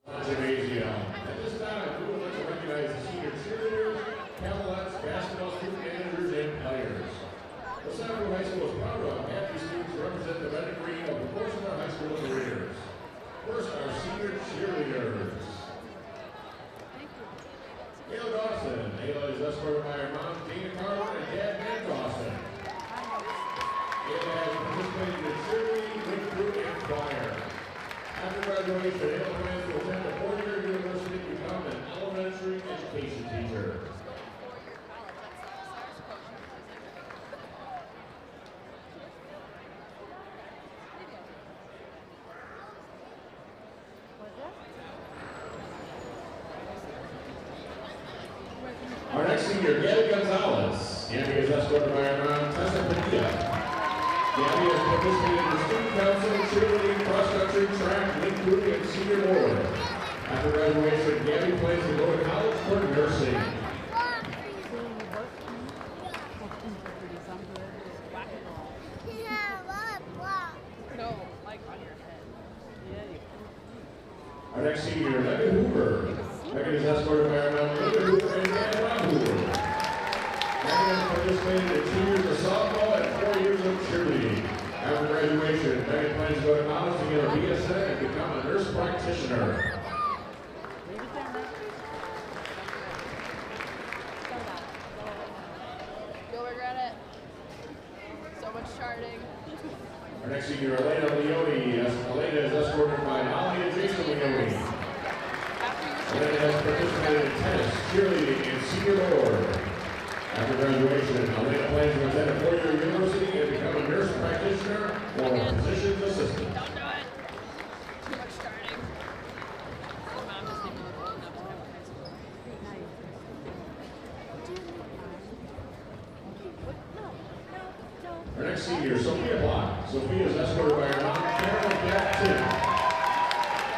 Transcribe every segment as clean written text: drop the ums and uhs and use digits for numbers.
Gymnasium. At this time, we would like to recognize the senior cheerleaders, Cavaliers, basketball student managers, and players. The Central High School is proud of happy students who represent the red and green of the course of our high school careers. First, our senior cheerleaders. Ayla Dawson. Ayla is escorted by her mom, Dana Carter, and dad, Matt Dawson. Ayla has participated in cheerleading, wing group, and choir. After graduation, Ayla plans to attend a four-year university to become an elementary education teacher. Our next senior, Gabby Gonzalez. Gabby is escorted by her mom, Tessa Padilla. Gabby has participated in the student council, cheerleading, cross-country, track, wing group, and senior board. After graduation, Gabby plans to go to college for nursing. Our next senior, Megan Hoover. Megan is escorted by her mom, Linda Hoover, and dad, Rob Hoover. Megan has participated in 2 years of softball and 4 years of cheerleading. After graduation, Megan plans to go to college to get her BSN and become a nurse practitioner. You'll regret it. So much charting. Our next senior, Elena Leone. Elena is escorted by Holly and Jason Leone. Elena has participated in tennis, cheerleading, and senior board. After graduation, Elena plans to attend a four-year university and become a nurse practitioner or a physician's assistant. Don't do it. Too much charting. My mom just didn't know old enough to know high school. Our next senior, Sophia Block. Sophia is escorted by her mom, Carol Jackson.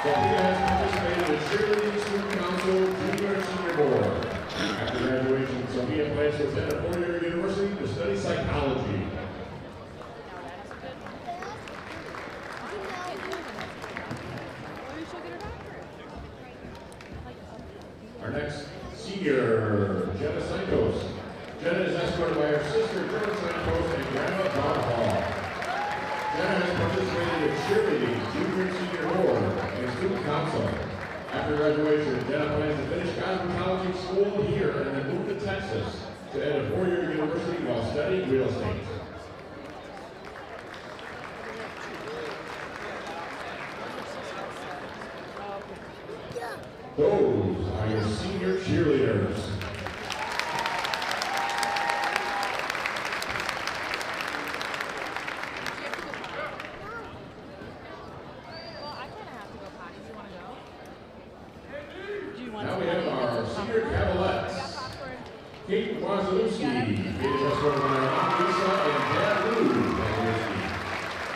Sophia has participated in cheerleading, student council, junior and senior board. After graduation, Sophia plans to attend a four-year university to study psychology. Our next senior, Jenna Santos. Jenna is escorted by her sister, Jenna Santos, and grandma, Donna Hall. Jenna has participated in cheerleading, junior and senior board, and student council. After graduation, Jenna plans to finish cosmetology school here and then move to Texas to enter a four-year university while studying real estate. Those are your senior cheerleaders. Now we have our senior Cavaliers. Kate Wazalewski. Kate is escorted by her aunt Lisa and dad Lou Wazalewski.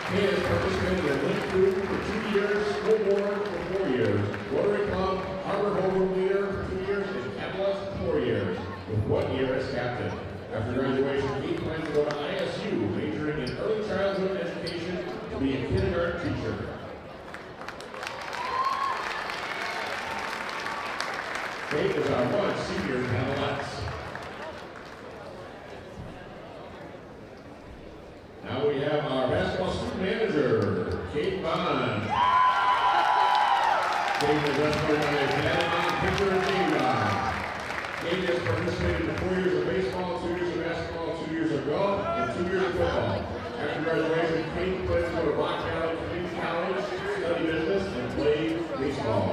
Kate has participated in Link Group for 2 years, school board for 4 years, Rotary Club, Harbor Homeroom Leader for 2 years, and Cavaliers for 4 years, with 1 year as captain. After graduation, Kate plans to go to ISU, majoring in early childhood education to be a kindergarten teacher. Kate is our one senior Cavaliers. Now we have our basketball student manager, Kate Bond. Kate is escorted by her dad, mom, pitcher, and Kate Bond. Kate has participated in 4 years of baseball, 2 years of basketball, 2 years of golf, and 2 years of football. After graduation, Kate plans to go to Rock Valley Community College, study business, and play baseball.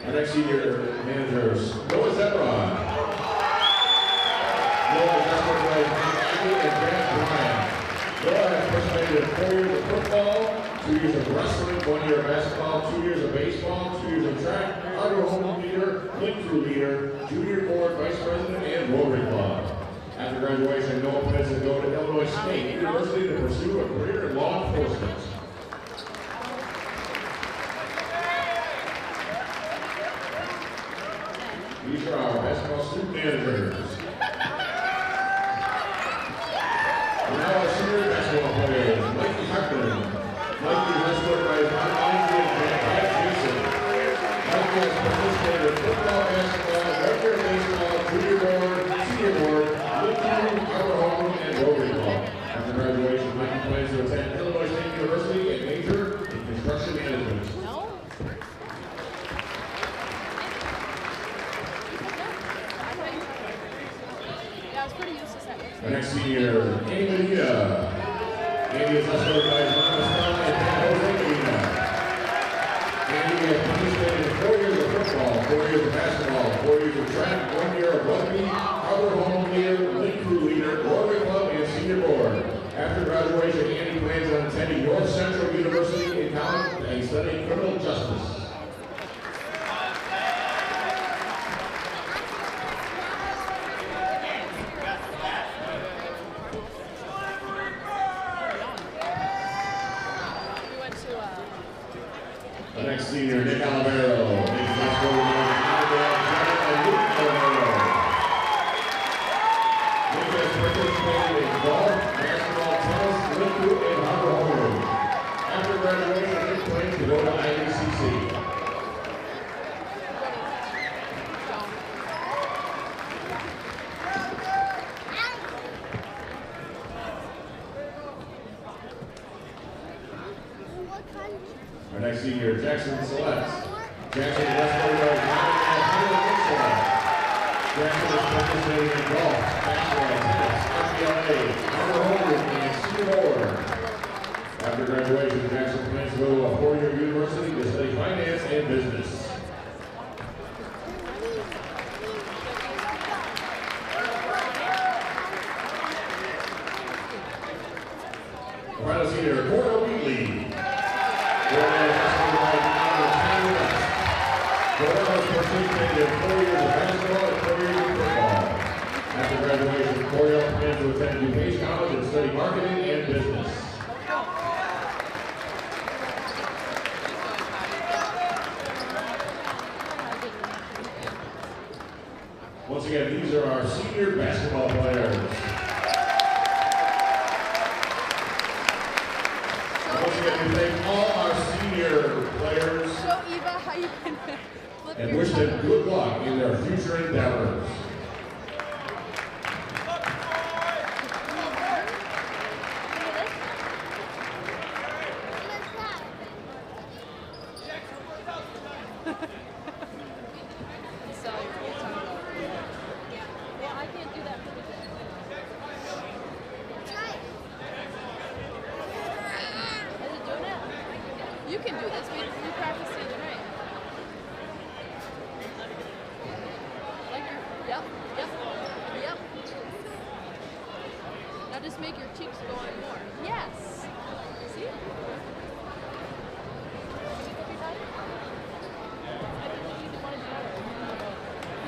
Our next senior managers, Noah Zebron. Noah is escorted by Andy and Grant Bryant. Noah has participated in 4 years of football, 2 years of wrestling, 1 year of basketball, 2 years of baseball, 2 years of track, Harbor Home Leader, Link Crew Leader, Junior Board Vice President, and Rotary Club. After graduation, Noah plans to go to Illinois State University to pursue a career in law enforcement. it's pretty useless at Our next senior, Andy Medina. Andy is escorted by his mom, Estella, and dad, Jose Medina. Andy has participated in 4 years of football, 4 years of basketball, 4 years of track, 1 year of rugby, Harbor Home leader, league crew leader, Rotary Club, and senior board. After graduation, Andy plans on attending North Central University in college and studying criminal justice. The next senior, Nick Olivero. Nick is escorted by Nick has participated in golf, basketball, tennis, league crew, and Harbor Home. After graduation, Nick plans to go to IACC. Our next senior, Jackson Sellette. Jackson is escorted by Jackson is participating in golf, basketball, tennis, FBLA, Harbor Home, and senior board. After graduation, Jackson plans to go to a 4-year university to study finance and business. The final senior, Cordell Wheatley. Cordell has participated in 4 years of basketball and 4 years of football. After graduation, Cordell plans to attend DuPage College and study marketing and business. Once again, these are our senior basketball players. Once again, we thank all our senior players and wish them good luck in their future endeavors. You can do this. We practiced the other night. Yep. Now just make your cheeks go on more. Yes. See?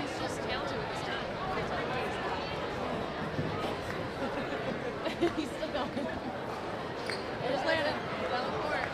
He's just talented with his time. He's still going. There's Landon down the court.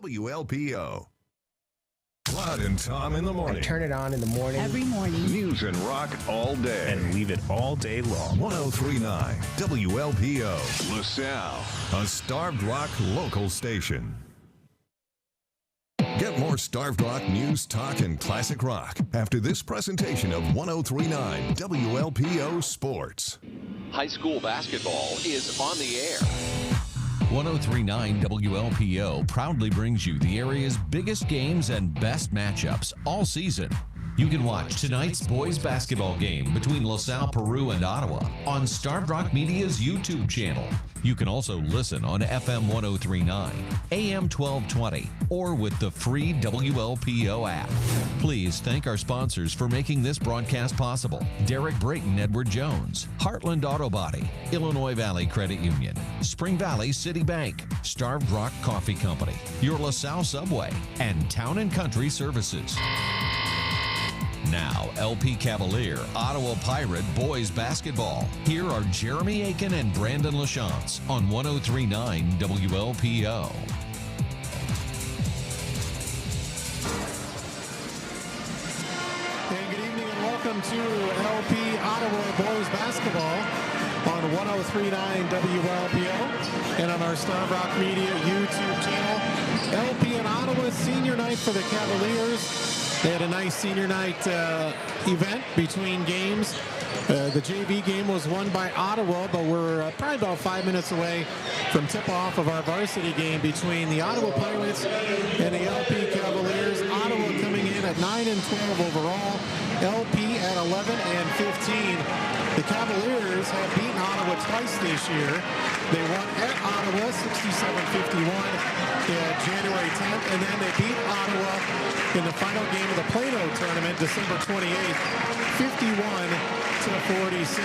WLPO. Rod and Tom in the morning. I turn it on in the morning. Every morning. News and rock all day. And leave it all day long. 103.9 WLPO. LaSalle, a Starved Rock local station. Get more Starved Rock news, talk, and classic rock after this presentation of 103.9 WLPO Sports. High school basketball is on the air. 103.9 WLPO proudly brings you the area's biggest games and best matchups all season. You can watch tonight's boys basketball game between LaSalle, Peru, and Ottawa on Starved Rock Media's YouTube channel. You can also listen on FM 103.9, AM 1220, or with the free WLPO app. Please thank our sponsors for making this broadcast possible. Derek Brayton, Edward Jones, Heartland Auto Body, Illinois Valley Credit Union, Spring Valley City Bank, Starved Rock Coffee Company, your LaSalle Subway, and Town & Country Services. Now, LP Cavalier, Ottawa Pirate boys basketball. Here are Jeremy Aiken and Brandon Lachance on 103.9 WLPO. And good evening and welcome to LP Ottawa boys basketball on 103.9 WLPO and on our Starved Rock Media YouTube channel. LP in Ottawa senior night for the Cavaliers. They had a nice senior night event between games. The JV game was won by Ottawa, but we're probably about 5 minutes away from tip-off of our varsity game between the Ottawa Pirates and the LP Cavaliers. Ottawa coming in at 9 and 12 overall, LP at 11 and 15. The Cavaliers have beaten Ottawa twice this year. They won at Ottawa 67-51 January 10th, and then they beat Ottawa in the final game of the Plano tournament, December 28th, 51-46.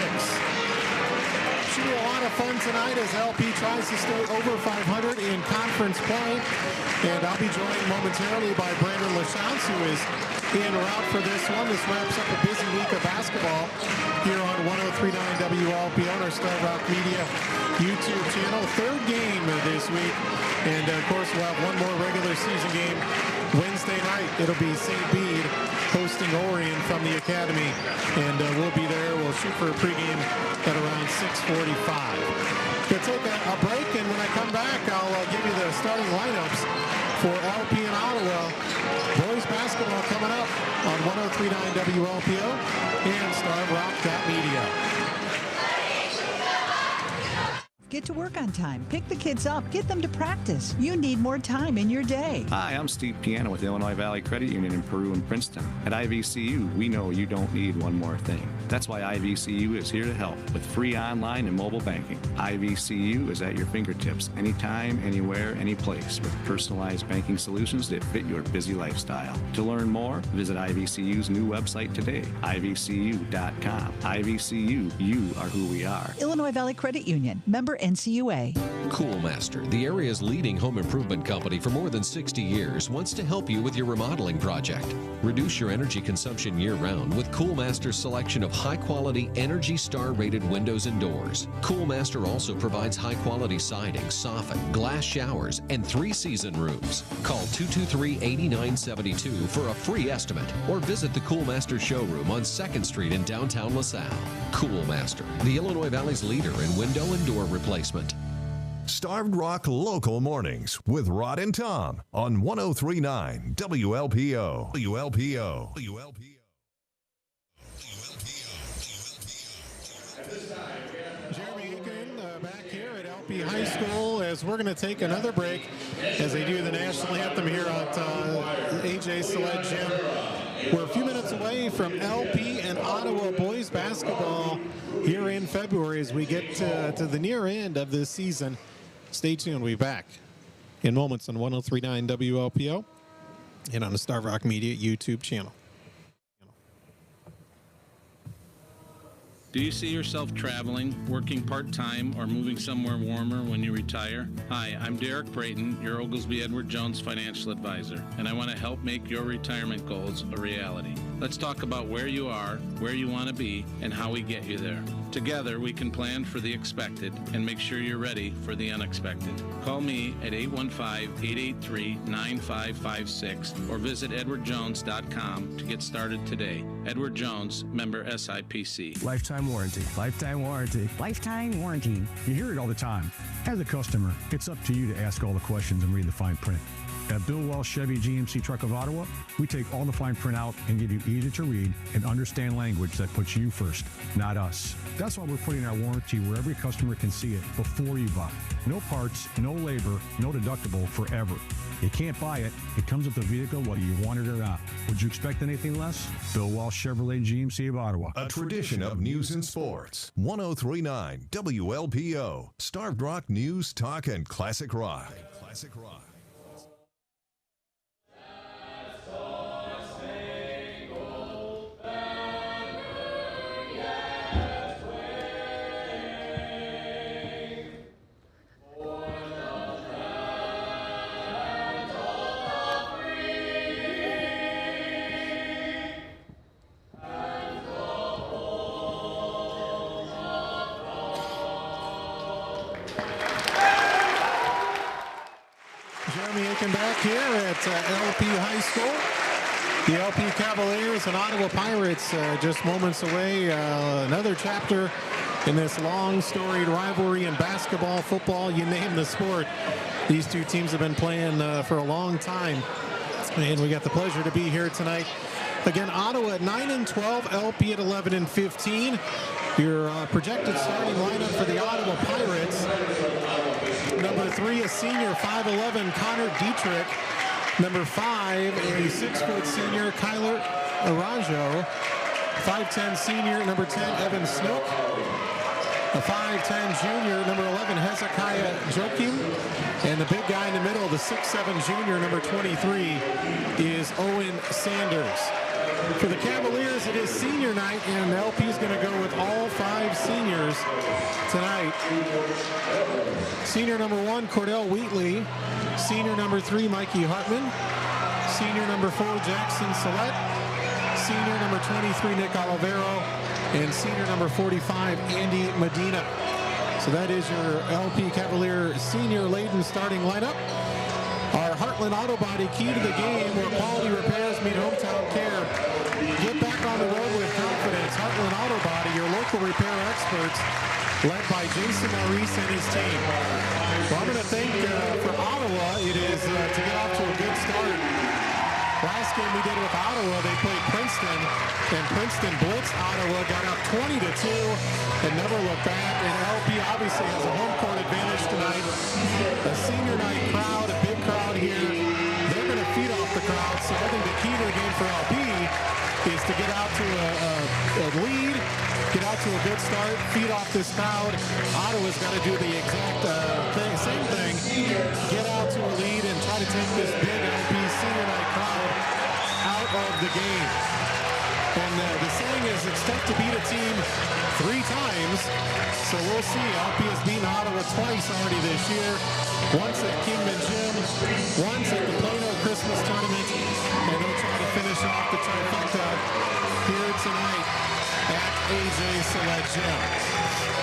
Should be a lot of fun tonight as LP tries to stay over 500 in conference play. And I'll be joined momentarily by Brandon Lachance, who is en route for this one. This wraps up a busy week of basketball here on 103.9 WLPO on our Starved Rock Media YouTube channel. Third game this week. And of course, we'll have one more regular season game Wednesday night. It'll be St. Bede hosting Orion from the Academy. And we'll be there. We'll shoot for a pregame at around 6:45. We'll take a break, and when I come back, I'll give you the starting lineups for LP in Ottawa. Boys basketball coming up on 103.9 WLPO and StarvedRock.media. Get to work on time. Pick the kids up. Get them to practice. You need more time in your day. Hi, I'm Steve Piano with Illinois Valley Credit Union in Peru and Princeton. At IVCU, we know you don't need one more thing. That's why IVCU is here to help with free online and mobile banking. IVCU is at your fingertips anytime, anywhere, any place with personalized banking solutions that fit your busy lifestyle. To learn more, visit IVCU's new website today, ivcu.com. IVCU, you are who we are. Illinois Valley Credit Union, member NCUA. Coolmaster, the area's leading home improvement company for more than 60 years, wants to help you with your remodeling project. Reduce your energy consumption year-round with Coolmaster's selection of high-quality, Energy Star-rated windows and doors. Coolmaster also provides high-quality siding, soffit, glass showers, and 3-season rooms. Call 223-8972 for a free estimate or visit the Coolmaster showroom on 2nd Street in downtown LaSalle. Coolmaster, the Illinois Valley's leader in window and door replacement. Starved Rock Local Mornings with Rod and Tom on 103.9 WLPO. WLPO. Jeremy Aiken back here at LP High School as we're going to take another break as they do the national anthem here at AJ Sellette Gym. We're a few minutes away from LP and Ottawa boys basketball here in February as we get to the near end of this season. Stay tuned. We'll be back in moments on 103.9 WLPO and on the Starved Rock Media YouTube channel. Do you see yourself traveling, working part-time, or moving somewhere warmer when you retire? Hi, I'm Derek Brayton, your Oglesby Edward Jones financial advisor, and I want to help make your retirement goals a reality. Let's talk about where you are, where you want to be, and how we get you there. Together, we can plan for the expected and make sure you're ready for the unexpected. Call me at 815-883-9556 or visit edwardjones.com to get started today. Edward Jones, member SIPC. Lifetime warranty. Lifetime warranty. Lifetime warranty. You hear it all the time. As a customer, it's up to you to ask all the questions and read the fine print. At Bill Welsh Chevy GMC Truck of Ottawa, we take all the fine print out and give you easy to read and understand language that puts you first, not us. That's why we're putting our warranty where every customer can see it before you buy. No parts, no labor, no deductible forever. You can't buy it. It comes with the vehicle whether you want it or not. Would you expect anything less? Bill Welsh Chevrolet GMC of Ottawa. A tradition of news and sports. 103.9 WLPO. Starved Rock News, Talk, and Classic Rock. Classic Rock. Back here at LP High School. The LP Cavaliers and Ottawa Pirates just moments away. Another chapter in this long storied rivalry in basketball, football, you name the sport. These two teams have been playing for a long time. And we got the pleasure to be here tonight. Again, Ottawa at 9-12, LP at 11-15. Your projected starting lineup for the Ottawa Pirates. Number 3, a senior, 5'11", Connor Dietrich. Number 5, a 6-foot senior, Kyler Arajo. 5'10" senior, number 10, Evan Snook. A 5'10" junior, number 11, Hezekiah Joachim. And the big guy in the middle, the 6'7" junior, number 23, is Owen Sanders. For the Cavaliers, it is senior night, and LP is going to go with all 5 seniors tonight. Senior number 1, Cordell Wheatley. Senior number 3, Mikey Hartman. Senior number 4, Jackson Sellette. Senior number 23, Nick Olivero. And senior number 45, Andy Medina. So that is your LP Cavalier senior laden starting lineup. Our Heartland Auto Body key to the game, where quality repairs meet hometown care. Get back on the road with confidence. Heartland Auto Body, your local repair experts, led by Jason Maurice and his team. Well, I'm going to think for Ottawa, it is to get off to a good start. Last game we did with Ottawa, they played Princeton, and Princeton blitzed Ottawa, got up 20-2, and never looked back. And LP obviously has a home court advantage tonight. A senior night crowd, a big crowd here. They're going to feed off the crowd, so I think the key to the game for LP is to get out to a lead, get out to a good start, feed off this crowd. Ottawa's got to do the exact same thing, get out to a lead and try to take this big LP senior night crowd out of the game. And the saying is it's tough to beat a team 3 times, so we'll see. LP has beaten Ottawa twice already this year, once at Kingman Gym, once at the Plano Christmas Tournament, and they'll try to finish off the trifecta here tonight at AJ Sellette Gym.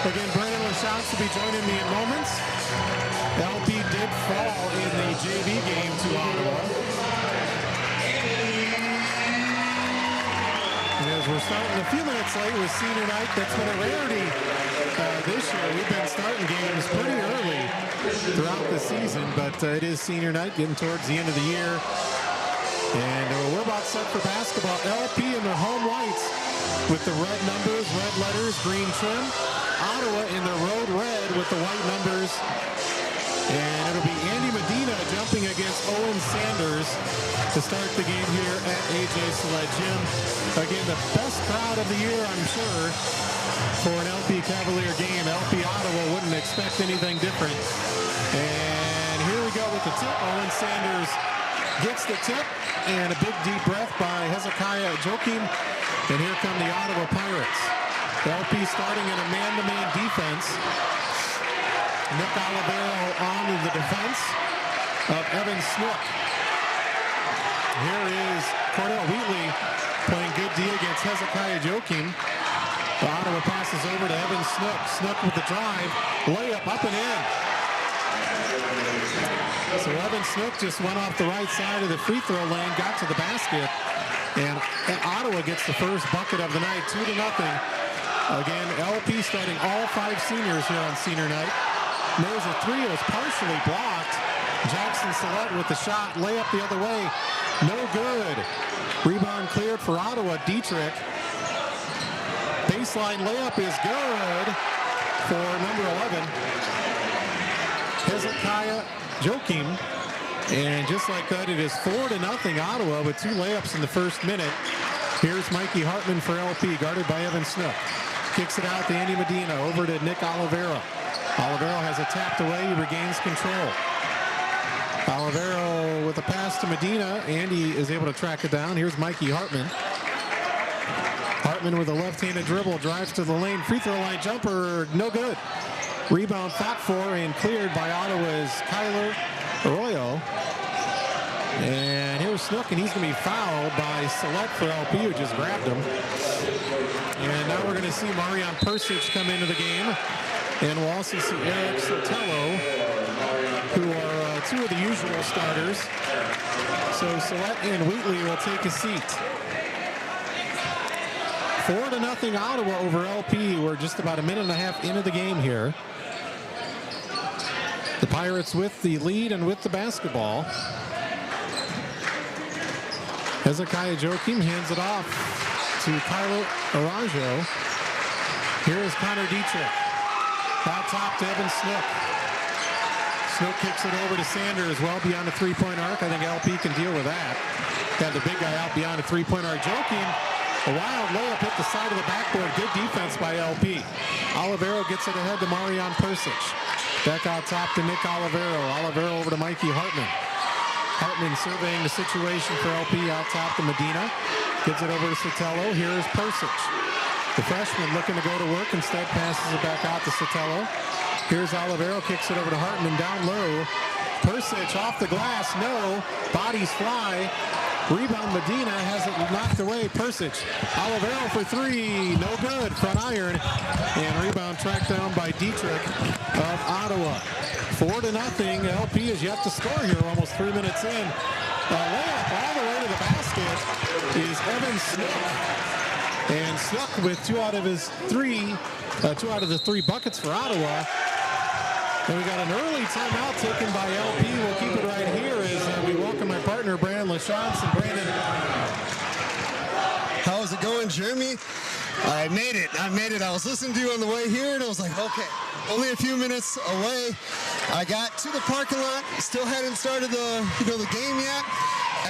Again, Brandon LaChance will be joining me in moments. LP did fall in the JV game to Ottawa. And as we're starting a few minutes late with senior night, that's been a rarity this year. We've been starting games pretty early throughout the season, but it is senior night, getting towards the end of the year. And we're about set for basketball. LP in their home whites with the red numbers, red letters, green trim. Ottawa in the road red with the white numbers. And it'll be Andy Medina jumping against Owen Sanders to start the game here at AJ Sellette Gym. Again, the best crowd of the year, I'm sure, for an LP Cavalier game. LP Ottawa wouldn't expect anything different. And here we go with the tip. Owen Sanders gets the tip, and a big deep breath by Hezekiah Joachim. And here come the Ottawa Pirates. LP starting in a man-to-man defense. Nick Olivero on the defense of Evan Snook. Here is Cordell Wheatley playing good D against Hezekiah Joachim. Ottawa passes over to Evan Snook. Snook with the drive. Layup up and in. So Evan Snook just went off the right side of the free throw lane, got to the basket, and Ottawa gets the first bucket of the night, 2-0. Again, LP starting all 5 seniors here on senior night. There's a three. It was partially blocked. Jackson Sellette with the shot. Layup the other way. No good. Rebound cleared for Ottawa. Dietrich. Baseline layup is good for number 11. Hezekiah Joachim. And just like that, it is 4-0 Ottawa with 2 layups in the first minute. Here's Mikey Hartman for LP, guarded by Evan Snook. Kicks it out to Andy Medina, over to Nick Olivero. Olivero has it tapped away, he regains control. Olivero with a pass to Medina. Andy is able to track it down. Here's Mikey Hartman. Hartman with a left-handed dribble, drives to the lane. Free throw line jumper, no good. Rebound fought for and cleared by Ottawa's Kyler Arroyo. And here's Snook, and he's going to be fouled by Sellette for LP, who just grabbed him. And now we're going to see Marian Persic come into the game. And we'll also see Eric Sotelo, who are 2 of the usual starters. So Sellette and Wheatley will take a seat. 4-0 Ottawa over LP. We're just about a minute and a half into the game here. The Pirates with the lead and with the basketball. Hezekiah Joachim hands it off to Kylo Araujo. Here is Connor Dietrich. Out top to Evan Snook. Snook kicks it over to Sanders, well beyond the three-point arc. I think LP can deal with that. Got the big guy out beyond the three-point arc. Joachim, a wild layup hit the side of the backboard. Good defense by LP. Olivero gets it ahead to Marian Persic. Back out top to Nick Olivero. Olivero over to Mikey Hartman. Hartman surveying the situation for LP out top to Medina. Gives it over to Sotelo. Here's Persic. The freshman looking to go to work. Instead passes it back out to Sotelo. Here's Olivero. Kicks it over to Hartman down low. Persic off the glass. No. Bodies fly. Rebound Medina has it knocked away. Persic. Olivero for 3. No good. Front iron. And rebound tracked down by Dietrich of Ottawa. 4-0. LP is yet to score here, almost 3 minutes in. Layup all the way to the basket is Evan Snook. And Snook with 2 out of the 3 buckets for Ottawa. And we got an early timeout taken by LP. We'll keep it right here as we welcome my partner, Brandon LaChance. And Brandon, how's it going, Jeremy? I made it. I was listening to you on the way here, and I was like, okay, only a few minutes away. I got to the parking lot, still hadn't started the game yet.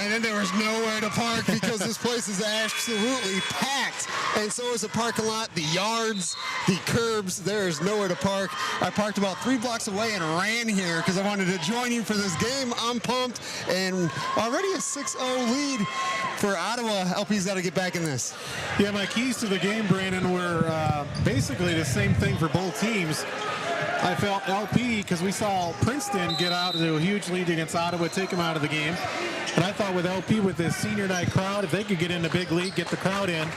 And then there was nowhere to park because this place is absolutely packed. And so is the parking lot, the yards, the curbs. There is nowhere to park. I parked about 3 blocks away and ran here because I wanted to join you for this game. I'm pumped. And already a 6-0 lead for Ottawa. LP's got to get back in this. Yeah, my keys to the game, Brandon, were basically the same thing for both teams. I felt LP, because we saw Princeton get out to a huge lead against Ottawa, take them out of the game. And I thought with LP, with this senior night crowd, if they could get in the big lead, get the crowd in.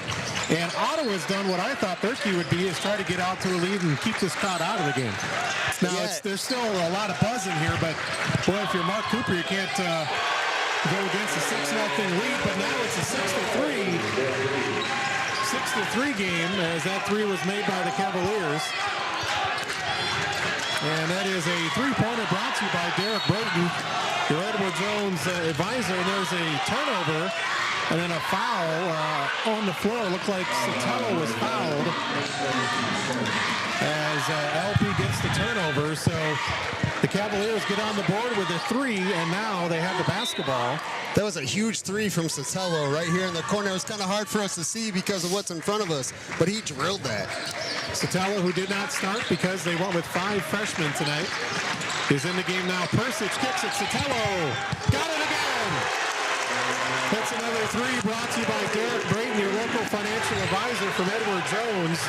And Ottawa's done what I thought their key would be, is try to get out to a lead and keep this crowd out of the game. Now, there's still a lot of buzz in here, but boy, if you're Mark Cooper, you can't go against a 6-0 lead, but now it's a 6-3 game, as that 3 was made by the Cavaliers. And that is a 3-pointer brought to you by Derek Brayton, your Edward Jones advisor. And there's a turnover and then a foul on the floor. Looked like Sotelo was fouled as LP gets the turnover. So the Cavaliers get on the board with a 3, and now they have the basketball. That was a huge 3 from Sotelo right here in the corner. It was kind of hard for us to see because of what's in front of us, but he drilled that. Sotelo, who did not start because they went with 5 freshmen tonight, is in the game now. Persic kicks it. Sotelo got it again. That's another 3 brought to you by Derek Brayton, your local financial advisor from Edward Jones.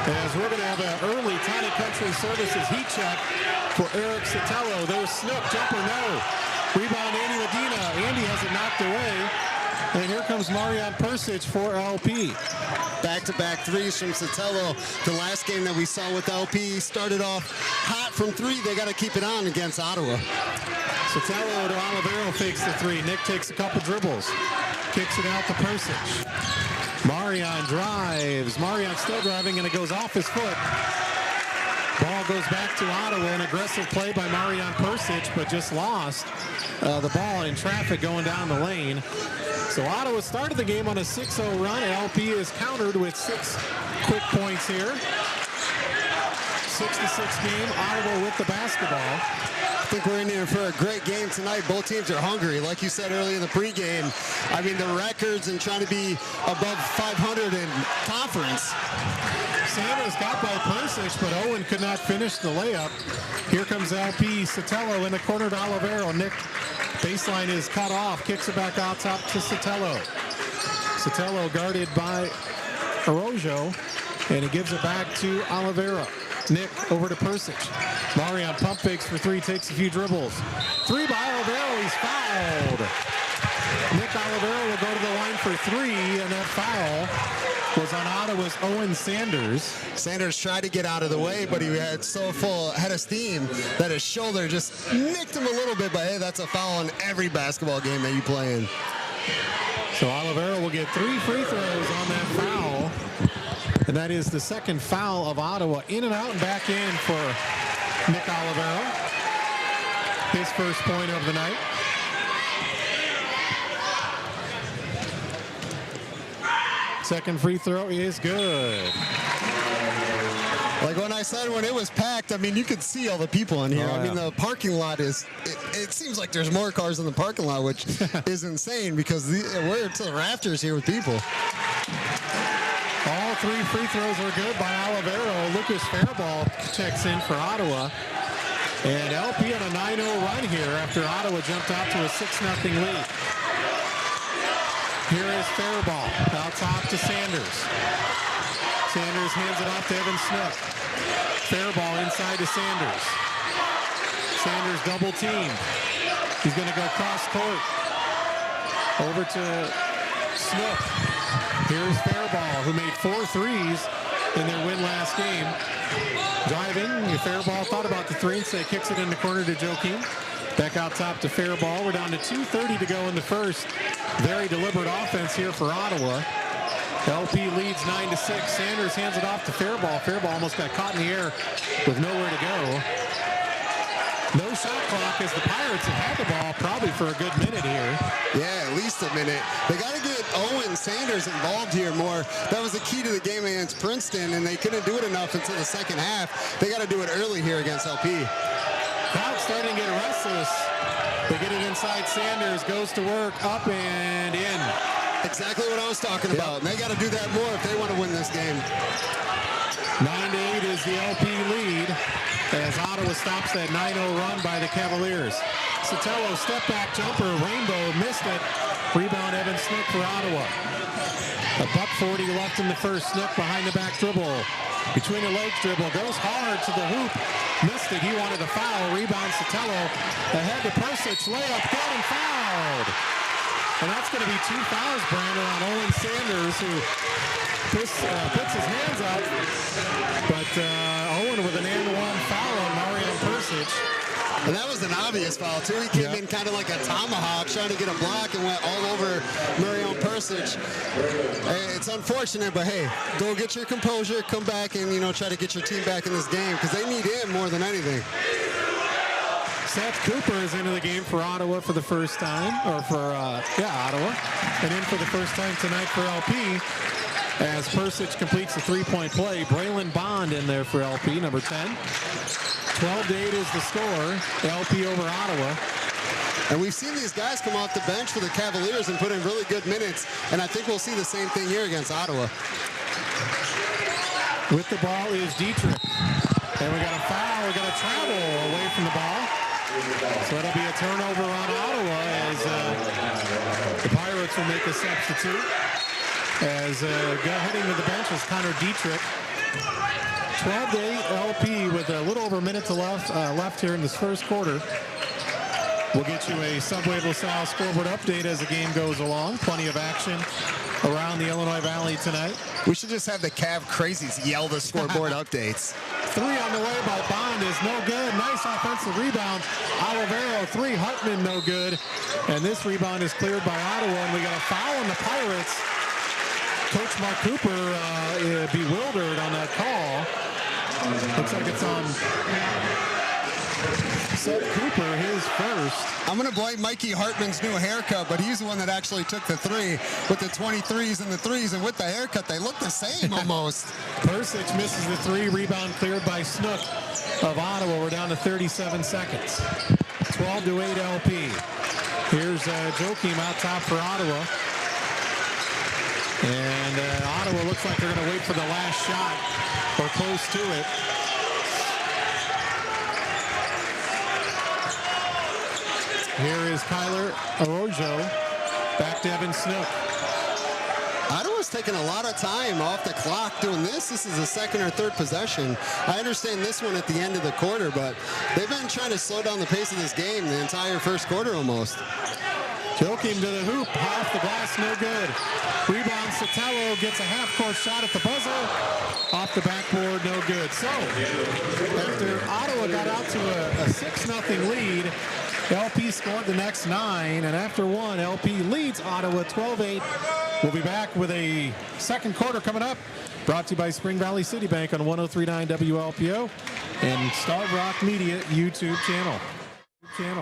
As we're going to have an early Tiny Country Services heat check for Eric Sotelo. There's Snook, jumper no. Rebound Andy Medina. Andy has it knocked away. And here comes Marian Persic for LP. Back-to-back threes from Sotelo. The last game that we saw with LP started off hot from three. They got to keep it on against Ottawa. Sotelo to Olivero fakes the three. Nick takes a couple dribbles. Kicks it out to Persic. Marian drives. Marian still driving, and it goes off his foot. Ball goes back to Ottawa. An aggressive play by Marian Persic, but just lost the ball in traffic going down the lane. So Ottawa started the game on a 6-0 run. LP is countered with 6 quick points here. 6-6 game. Ottawa with the basketball. I think we're in here for a great game tonight. Both teams are hungry. Like you said earlier in the pregame, I mean, the records and trying to be above 500 in conference. Sanders got by Persic, but Owen could not finish the layup. Here comes LP. Sotelo in the corner to Olivero. Nick, baseline is cut off. Kicks it back out top to Sotelo. Sotelo guarded by Araujo, and he gives it back to Olivero. Nick over to Persic. Marian pump fakes for three, takes a few dribbles. Three by Olivero, he's fouled. Nick Olivero will go to the line for three, and that foul was on Ottawa's Owen Sanders. Sanders tried to get out of the way, but he had so full head of steam that his shoulder just nicked him a little bit, but hey, that's a foul in every basketball game that you play in. So Olivero will get 3 free throws on that foul. And that is the second foul of Ottawa. In and out and back in for Nick Olivero. His first point of the night. Second free throw is good. Like when I said when it was packed, I mean, you could see all the people in here. Oh, yeah. I mean, the parking lot is, it seems like there's more cars in the parking lot, which is insane because we're to the rafters here with people. All 3 free throws are good by Olivero. Lucas Fairball checks in for Ottawa. And LP on a 9-0 run here after Ottawa jumped out to a 6-0 lead. Here is Fairball, out top to Sanders. Sanders hands it off to Evan Smith. Fairball inside to Sanders. Sanders double teamed. He's going to go cross court. Over to Smith. Here's Fairball, who made 4 threes in their win last game. Driving, Fairball thought about the three and say kicks it in the corner to Joakim. Back out top to Fairball. We're down to 2:30 to go in the first. Very deliberate offense here for Ottawa. LP leads 9-6. Sanders hands it off to Fairball. Fairball almost got caught in the air with nowhere to go. No shot clock as the Pirates have had the ball probably for a good minute here. Yeah, at least a minute. They got to get Owen Sanders involved here more. That was the key to the game against Princeton, and they couldn't do it enough until the second half. They got to do it early here against LP. Crowd starting to get restless. They get it inside. Sanders goes to work, up and in. Exactly what I was talking about. And they got to do that more if they want to win this game. 9-8 is the LP lead as Ottawa stops that 9-0 run by the Cavaliers. Sotelo step back jumper, Rainbow missed it. Rebound Evan Snick for Ottawa. A $1:40 left in the first. Snick behind the back dribble. Between the legs dribble, goes hard to the hoop. Missed it, he wanted a foul. Rebound Sotelo. Ahead to Persic, layup, good and fouled. And that's going to be 2 fouls, Brandon, on Owen Sanders, who puts his hands up. But Owen with an and-one foul on Marian Persic. And that was an obvious foul, too. He came in kind of like a tomahawk, trying to get a block and went all over Marian Persic. It's unfortunate, but hey, go get your composure, come back and, try to get your team back in this game because they need him more than anything. Seth Cooper is into the game for Ottawa for the first time, or for, Ottawa. And in for the first time tonight for LP as Persic completes the 3-point play. Braylon Bond in there for LP, number 10. 12-8 is the score, LP over Ottawa. And we've seen these guys come off the bench for the Cavaliers and put in really good minutes, and I think we'll see the same thing here against Ottawa. With the ball is Dietrich. And we got a foul, we got a travel away from the ball. So it'll be a turnover on Ottawa as the Pirates will make a substitute. As heading to the bench is Connor Dietrich. 12-8 LP with a little over a minute left here in this first quarter. We'll get you a Subway LaSalle scoreboard update as the game goes along. Plenty of action around the Illinois Valley tonight. We should just have the Cav crazies yell the scoreboard updates. 3 on the way by Bond is no good. Nice offensive rebound. Olivero, 3. Hartman, no good. And this rebound is cleared by Ottawa, and we got a foul on the Pirates. Coach Mark Cooper bewildered on that call. Looks like it's on Seth Cooper, his first. I'm going to blame Mikey Hartman's new haircut, but he's the one that actually took the 3 with the 23s and the 3s, and with the haircut, they look the same almost. Persic misses the 3. Rebound cleared by Snook of Ottawa. We're down to 37 seconds. 12-8 LP. Here's Joachim out top for Ottawa. And Ottawa looks like they're going to wait for the last shot or close to it. Here is Kyler Arroyo. Back to Evan Snook. Ottawa's taking a lot of time off the clock doing this. This is the second or third possession. I understand this one at the end of the quarter, but they've been trying to slow down the pace of this game the entire first quarter almost. Joachim to the hoop, off the glass, no good. Rebound, Sotelo gets a half-court shot at the buzzer. Off the backboard, no good. So, after Ottawa got out to a 6-0 lead, LP scored the next 9, and after 1, LP leads Ottawa 12-8. We'll be back with a second quarter coming up. Brought to you by Spring Valley City Bank on 103.9 WLPO and Starved Rock Media YouTube channel.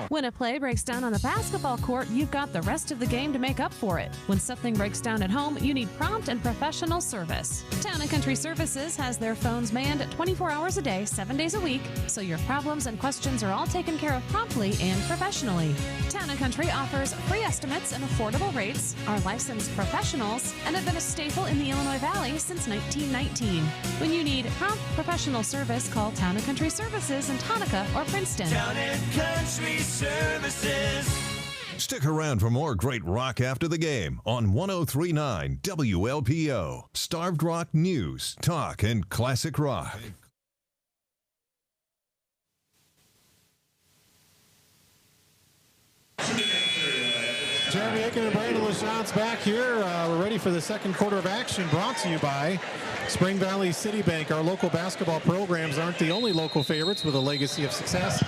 When a play breaks down on the basketball court, you've got the rest of the game to make up for it. When something breaks down at home, you need prompt and professional service. Town & Country Services has their phones manned 24 hours a day, 7 days a week, so your problems and questions are all taken care of promptly and professionally. Town & Country offers free estimates and affordable rates, are licensed professionals, and have been a staple in the Illinois Valley since 1919. When you need prompt professional service, call Town & Country Services in Tonka or Princeton. Town & Country Services. Stick around for more great rock after the game on 103.9 WLPO. Starved Rock News, Talk, and Classic Rock. Jeremy Aiken and Brandon LaChance back here. We're ready for the second quarter of action, brought to you by Spring Valley City Bank. Our local basketball programs aren't the only local favorites with a legacy of success.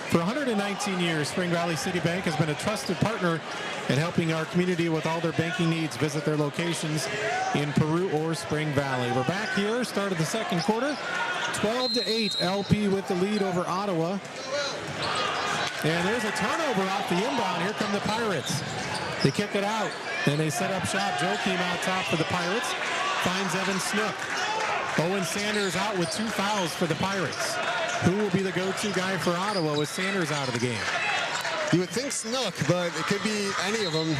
For 119 years, Spring Valley City Bank has been a trusted partner in helping our community with all their banking needs. Visit their locations in Peru or Spring Valley. We're back here, start of the second quarter. 12-8, LP with the lead over Ottawa. And there's a turnover off the inbound. Here come the Pirates. They kick it out, and they set up shop. Joachim out top for the Pirates. Finds Evan Snook. Owen Sanders out with 2 fouls for the Pirates. Who will be the go-to guy for Ottawa with Sanders out of the game? You would think Snook, but it could be any of them.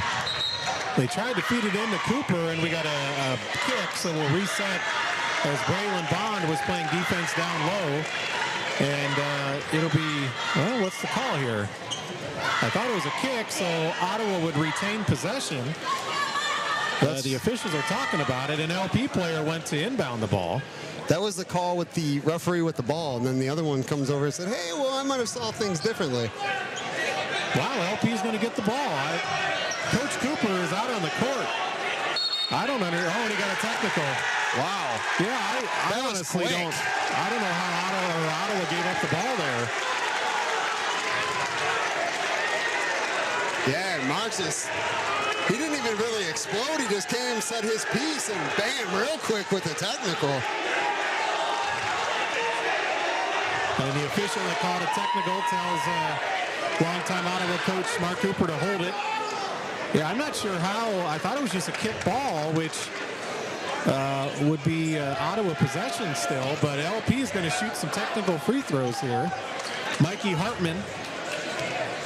They tried to feed it into Cooper, and we got a kick, so we'll reset as Braylon Bond was playing defense down low. And it'll be, well, what's the call here? I thought it was a kick, so Ottawa would retain possession. The officials are talking about it. An LP player went to inbound the ball. That was the call with the referee with the ball, and then the other one comes over and said, hey, well, I might have saw things differently. Wow, LP's going to get the ball. Coach Cooper is out on the court. I don't understand. Oh, and he got a technical. Wow. Yeah, I honestly don't. I don't know how Ottawa gave up the ball there. Yeah, and Marks he didn't even really explode. He just came, set his piece, and bam, real quick with the technical. And the official that called a technical tells longtime Ottawa coach Mark Cooper to hold it. Yeah, I'm not sure how. I thought it was just a kick ball, which would be Ottawa possession still, but LP is going to shoot some technical free throws here. Mikey Hartman,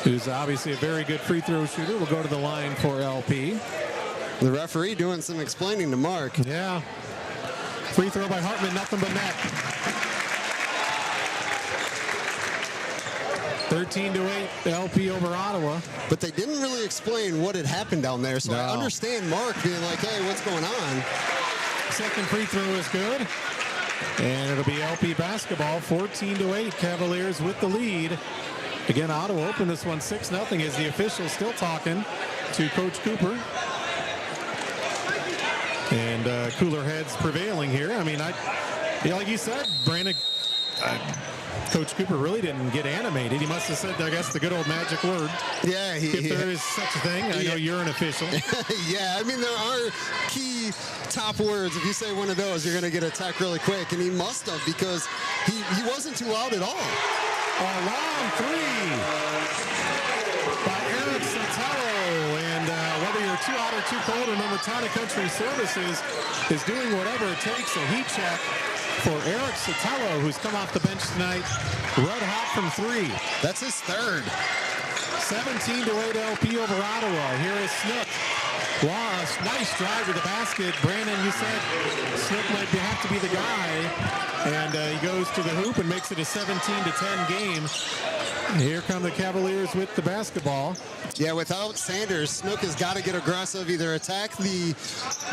who's obviously a very good free throw shooter, will go to the line for LP. The referee doing some explaining to Mark. Yeah. Free throw by Hartman, nothing but net. 13-8, LP over Ottawa. But they didn't really explain what had happened down there, so I understand Mark being like, hey, what's going on? Second free throw is good. And it'll be LP basketball, 14-8. Cavaliers with the lead Again, Ottawa opened this one 6-0 as the officials still talking to Coach Cooper. And cooler heads prevailing here. I mean, like you said, Brandon, Coach Cooper really didn't get animated. He must have said, I guess, the good old magic word. Yeah. If there is such a thing. I know you're an official. Yeah, I mean, there are key top words. If you say one of those, you're going to get attacked really quick. And he must have, because he wasn't too loud at all. A long three by Eric Sotelo. And whether you're too hot or too cold, remember Town and Country Services is doing whatever it takes. A heat check for Eric Sotelo, who's come off the bench tonight, red hot from three. That's his third. 17-8 LP over Ottawa. Here is Snook. Wow, nice drive to the basket. Brandon, you said Snook might have to be the guy. And he goes to the hoop and makes it a 17-10 game. Here come the Cavaliers with the basketball. Yeah, without Sanders, Snook has got to get aggressive, either attack the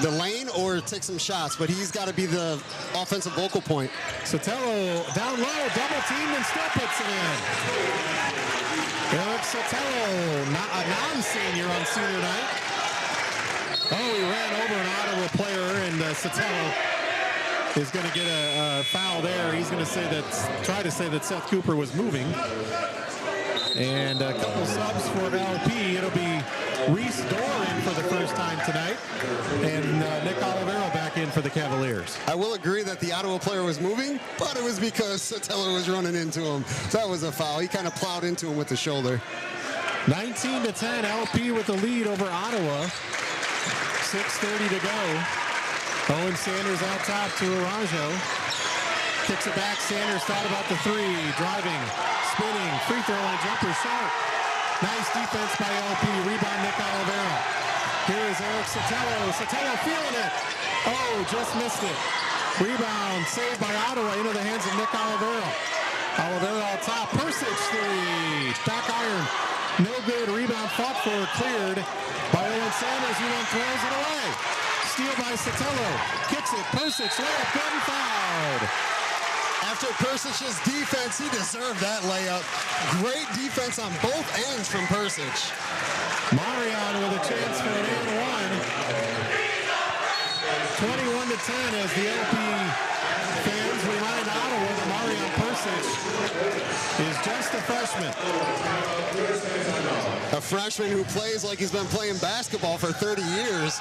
lane or take some shots, but he's got to be the offensive focal point. Sotelo down low, double teamed, and still puts it in. Eric Sotelo, a non-senior on senior night. Oh, he ran over an Ottawa player, and Sotelo is going to get a foul there. He's going to try to say that Seth Cooper was moving. And a couple subs for LP. It'll be Reese Dorr in for the first time tonight, and Nick Olivero back in for the Cavaliers. I will agree that the Ottawa player was moving, but it was because Sotelo was running into him. So that was a foul. He kind of plowed into him with the shoulder. 19-10, LP with the lead over Ottawa. 6:30 to go. Owen Sanders out top to Arajo. Kicks it back. Sanders thought about the three. Driving, spinning, free throw line jumper short. Nice defense by LP. Rebound Nick Olivero. Here is Eric Sotelo. Sotelo feeling it. Oh, just missed it. Rebound saved by Ottawa into the hands of Nick Olivero. Olivero on top. Persic three. Back iron. No good. Rebound fought for. Cleared by Owen Sanders. He then throws it away. Steal by Sotelo. Kicks it. Persic layup. Good and fouled. After Persic's defense, he deserved that layup. Great defense on both ends from Persic. Marion with a chance for an and one. 21-10 as the LP fans remind Ottawa that Marion Persic is just a freshman. A freshman who plays like he's been playing basketball for 30 years.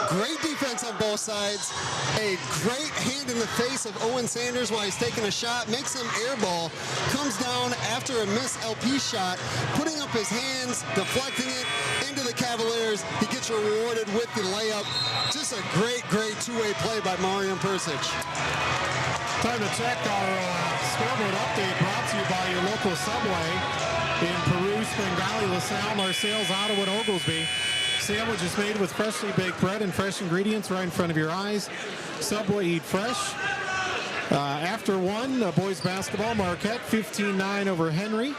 Great defense on both sides. A great hand in the face of Owen Sanders while he's taking a shot. Makes him airball. Comes down after a missed LP shot. Putting up his hands, deflecting it into the Cavaliers. He gets rewarded with the layup. Just a great two-way play by Marion Persic. Time to check our scoreboard update brought to you by your local Subway in Peru, Spring Valley, LaSalle, Marseilles, Ottawa, and Oglesby. Sandwiches made with freshly baked bread and fresh ingredients right in front of your eyes. Subway, eat fresh. After one, boys basketball, Marquette 15-9 over Henry.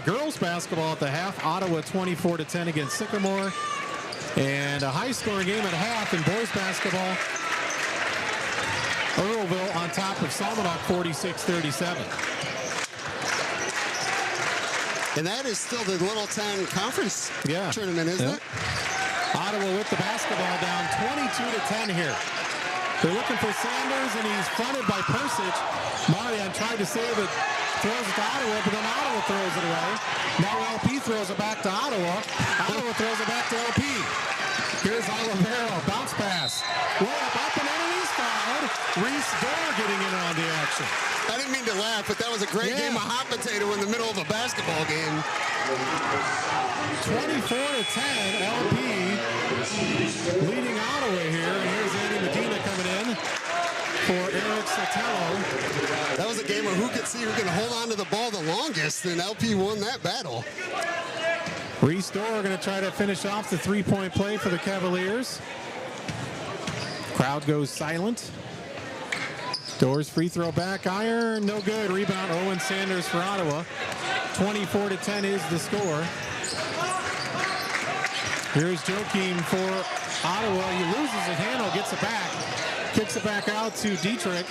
Girls basketball at the half, Ottawa 24-10 against Sycamore. And a high-scoring game at half in boys basketball. Earlville on top of Salmonok 46-37. And that is still the Little 10 Conference tournament, isn't it? Ottawa with the basketball down 22-10 here. They're looking for Sanders, and he's fronted by Persic. Marion tried to save it, throws it to Ottawa, but then Ottawa throws it away. Now LP throws it back to Ottawa. Ottawa throws it back to LP. Here's Olivero, bounce pass. Layup up and in, he's fouled. Reese Dorr getting in on the action. I didn't mean to laugh, but that was a great game of hot potato in the middle of a basketball game. 24-10, LP leading Ottawa here. And here's Andy Medina coming in for Eric Sotelo. That was a game of who could see who can hold on to the ball the longest, and LP won that battle. Reese Dorr going to try to finish off the three-point play for the Cavaliers. Crowd goes silent. Dorr's free throw back iron, no good. Rebound Owen Sanders for Ottawa. 24-10 is the score. Here's Joakim for Ottawa. He loses his handle, gets it back. Kicks it back out to Dietrich.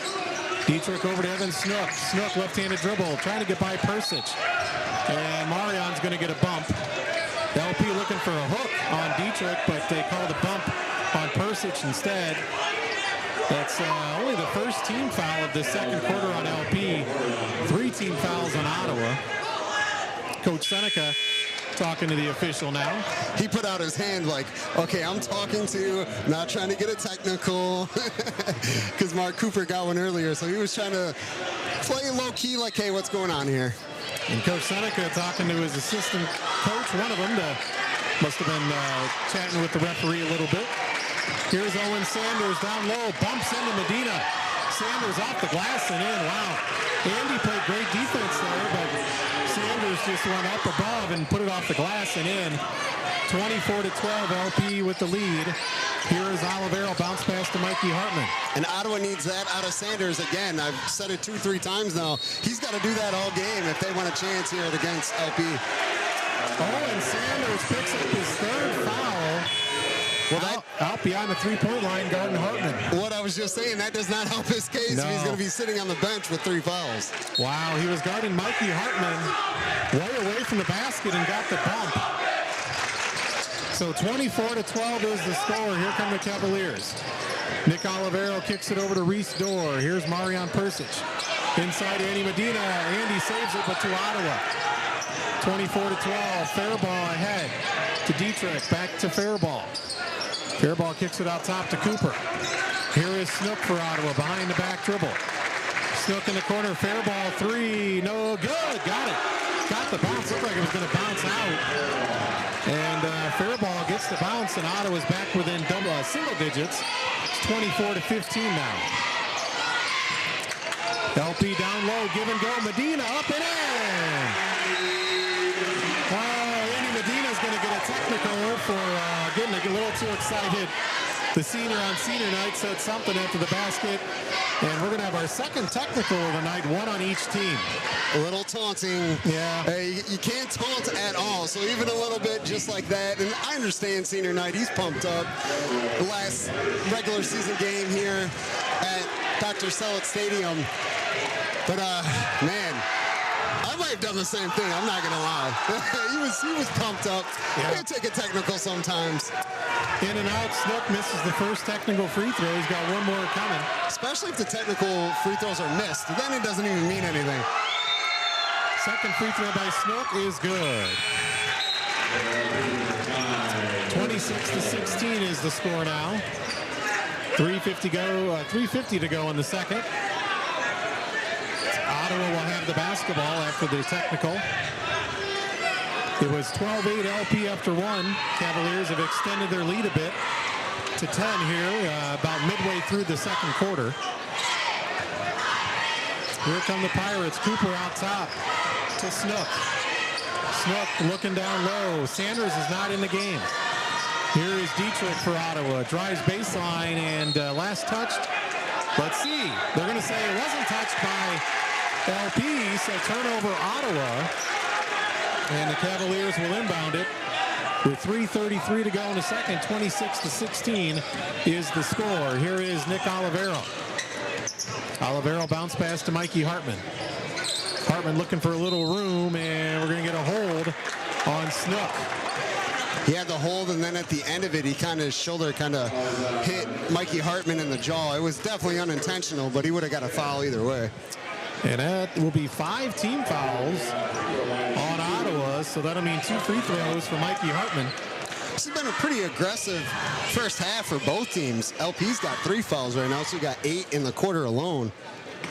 Dietrich over to Evan Snook. Snook left-handed dribble, trying to get by Persic. And Marion's going to get a bump. LP looking for a hook on Dietrich, but they called a bump on Persic instead. That's only the first team foul of the second quarter on LP. 3 team fouls on Ottawa. Coach Seneca talking to the official now. He put out his hand like, okay, I'm talking to you, not trying to get a technical, because Mark Cooper got one earlier, so he was trying to play low-key like, hey, what's going on here? And Coach Seneca talking to his assistant coach, one of them, must have been chatting with the referee a little bit. Here's Owen Sanders down low, bumps into Medina. Sanders off the glass and in. Wow. Andy played great defense there, but Sanders just went up above and put it off the glass and in. 24-12, LP with the lead. Here is Olivero, bounce pass to Mikey Hartman. And Ottawa needs that out of Sanders again. I've said it 2-3 times now. He's got to do that all game if they want a chance here against LP. Owen Sanders picks up his third foul. Well, out beyond the three-point line, guarding Hartman. What I was just saying, that does not help his case if he's going to be sitting on the bench with 3 fouls. Wow, he was guarding Mikey Hartman way away from the basket and got the bump. So 24-12 is the score. Here come the Cavaliers. Nick Olivero kicks it over to Reese Dorr. Here's Marion Persic. Inside Andy Medina. Andy saves it, but to Ottawa. 24-12. Fairball ahead to Dietrich. Back to Fairball. Fairball kicks it out top to Cooper. Here is Snook for Ottawa, behind the back dribble. Snook in the corner, Fairball 3, no good, got it. Got the bounce, looked like it was going to bounce out. And Fairball gets the bounce, and Ottawa's back within single digits. It's 24-15 now. LP down low, give and go, Medina up and in. Andy Medina's going to get a technical for getting a little too excited. The senior on senior night said something after the basket, and we're going to have our second technical of the night, one on each team. A little taunting. Yeah. You can't taunt at all, so even a little bit just like that. And I understand senior night, he's pumped up. The last regular season game here at Dr. Sellette Stadium. But, man, I might have done the same thing. I'm not going to lie. he was pumped up. Yeah. He'll take a technical sometimes. In and out, Snook misses the first technical free throw. He's got one more coming. Especially if the technical free throws are missed. Then it doesn't even mean anything. Second free throw by Snook is good. 26-16 is the score now. 3:50 to go in the second. Ottawa will have the basketball after the technical. It was 12-8 LP after one. Cavaliers have extended their lead a bit to 10 here, about midway through the second quarter. Here come the Pirates. Cooper out top to Snook. Snook looking down low. Sanders is not in the game. Here is Dietrich for Ottawa. Drives baseline and last touched. Let's see. They're going to say it wasn't touched by LP, so turnover Ottawa. And the Cavaliers will inbound it with 3:33 to go in the second. 26-16 is the score. Here is Nick Olivero. Olivero bounce pass to Mikey Hartman. Hartman looking for a little room, and we're going to get a hold on Snook. He had the hold, and then at the end of it, his shoulder hit Mikey Hartman in the jaw. It was definitely unintentional, but he would have got a foul either way. And that will be 5 team fouls on Ottawa, so that'll mean 2 free throws for Mikey Hartman. This has been a pretty aggressive first half for both teams. LP's got 3 fouls right now, so we got 8 in the quarter alone.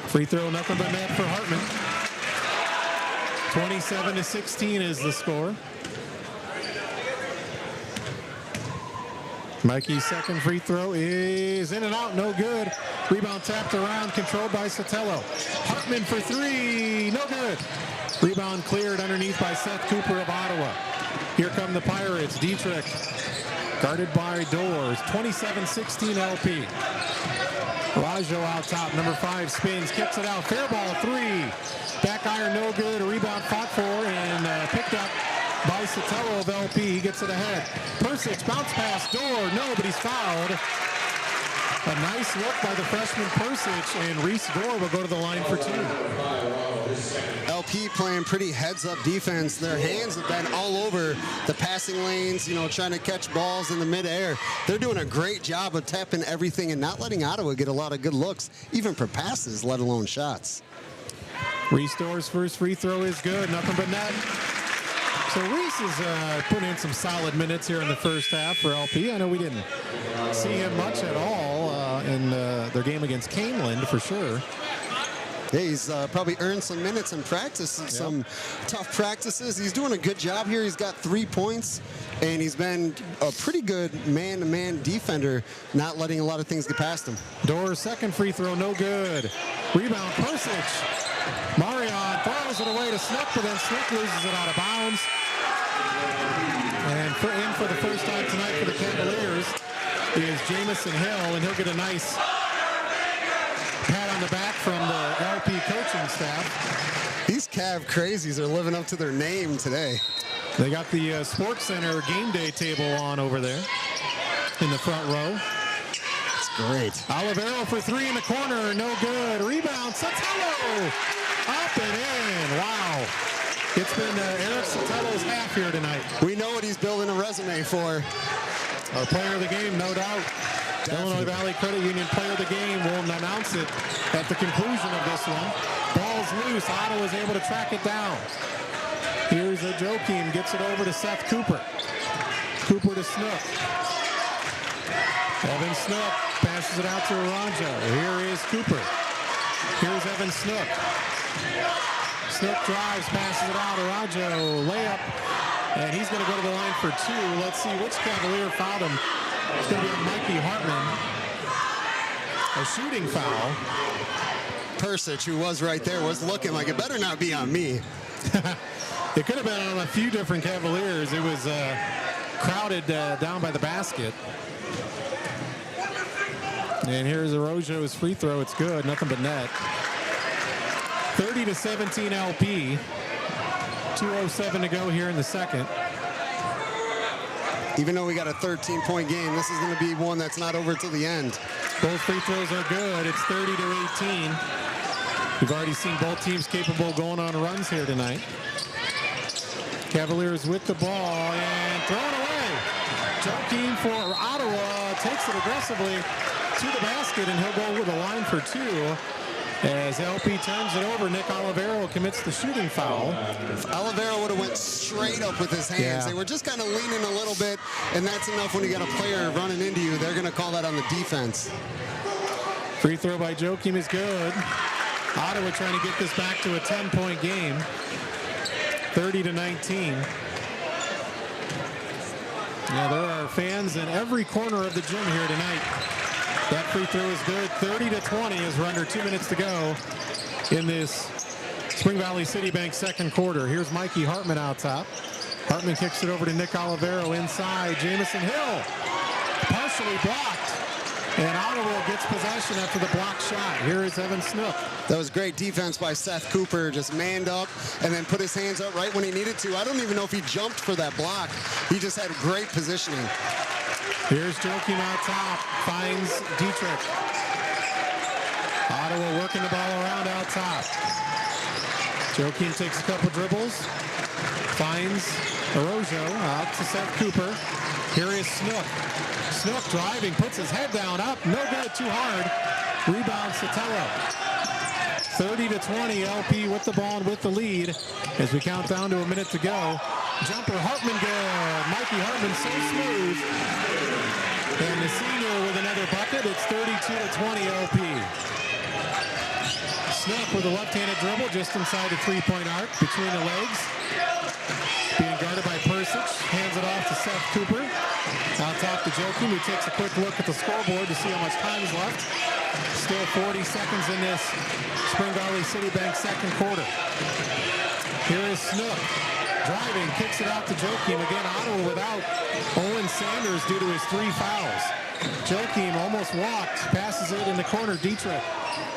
Free throw, nothing but net for Hartman. 27-16 is the score. Mikey's second free throw is in and out, no good. Rebound tapped around, controlled by Sotelo. Hartman for 3, no good. Rebound cleared underneath by Seth Cooper of Ottawa. Here come the Pirates. Dietrich guarded by Doors. 27-16 LP. Rajo out top, number 5 spins, kicks it out. Fair ball 3. Back iron, no good. A rebound fought for and picked up by Sotelo of LP. He gets it ahead. Persic bounce pass, Door, no, but he's fouled. A nice look by the freshman Persich, and Reese Dorr will go to the line for 2. LP playing pretty heads-up defense. Their hands have been all over the passing lanes, trying to catch balls in the midair. They're doing a great job of tapping everything and not letting Ottawa get a lot of good looks, even for passes, let alone shots. Reese Dorr's first free throw is good, nothing but net. So Reese is putting in some solid minutes here in the first half for LP. I know we didn't see him much at all in their game against Caneland, for sure. Yeah, he's probably earned some minutes in practice, some tough practices. He's doing a good job here. He's got 3 points, and he's been a pretty good man-to-man defender, not letting a lot of things get past him. Dorr's second free throw, no good. Rebound, Persich. Marion throws it away to Snook, but then Snook loses it out of bounds. And in for the first time tonight for the Cavaliers is Jamison Hill, and he'll get a nice pat on the back from the LP coaching staff. These Cav crazies are living up to their name today. They got the Sports Center game day table on over there in the front row. It's great. Olivero for 3 in the corner, no good. Rebound, Sotelo, up and in. Wow. It's been Eric Sotelo's half here tonight. We know what he's building a resume for. Our player of the game, no doubt. Illinois Valley Credit Union player of the game will announce it at the conclusion of this one. Ball's loose. Ottawa's able to track it down. Here's a Joakim, gets it over to Seth Cooper. Cooper to Snook. Evan Snook passes it out to Aranja. Here is Cooper. Here's Evan Snook. Snook drives, passes it out. Aranja layup, and he's going to go to the line for 2. Let's see which Cavalier fouled him. It's going to be Mikey Hartman. A shooting foul. Persich, who was right there, was looking like it better not be on me. It could have been on a few different Cavaliers. It was crowded down by the basket. And here's Arrojo's free throw. It's good, nothing but net. 30-17 LP. 2:07 to go here in the second. Even though we got a 13-point game, this is going to be one that's not over till the end. Both free throws are good. It's 30-18. We've already seen both teams capable of going on runs here tonight. Cavaliers with the ball and thrown away. Joakim for Ottawa takes it aggressively to the basket, and he'll go with a line for 2. As LP turns it over, Nick Olivero commits the shooting foul. If Olivero would have went straight up with his hands, they were just kind of leaning a little bit, and that's enough when you got a player running into you. They're going to call that on the defense. Free throw by Joakim is good. Ottawa trying to get this back to a 10-point game. 30-19. Yeah, there are fans in every corner of the gym here tonight. That free throw is good. 30-20 as we're under 2 minutes to go in this Spring Valley Citibank second quarter. Here's Mikey Hartman out top. Hartman kicks it over to Nick Olivero inside. Jamison Hill partially blocked. And Ottawa gets possession after the block shot. Here is Evan Snook. That was great defense by Seth Cooper. Just manned up and then put his hands up right when he needed to. I don't even know if he jumped for that block. He just had great positioning. Here's Joakim out top. Finds Dietrich. Ottawa working the ball around out top. Joakim takes a couple dribbles. Finds Arrojo out to Seth Cooper. Here is Snook. Snook driving, puts his head down, up, no good, too hard. Rebound Sotelo. 30-20, LP with the ball and with the lead as we count down to a minute to go. Jumper, Hartman good. Mikey Hartman so smooth. And the senior with another bucket. It's 32-20 LP. Snook with a left-handed dribble just inside the three-point arc between the legs. Being guarded by Persich. Hands it off to Seth Cooper. Out top to Joakim, who takes a quick look at the scoreboard to see how much time is left. Still 40 seconds in this Spring Valley Citibank second quarter. Here is Snook. Driving, kicks it out to Joakim. Again, Ottawa without Owen Sanders due to his 3 fouls. Joakim almost walked, passes it in the corner, Dietrich.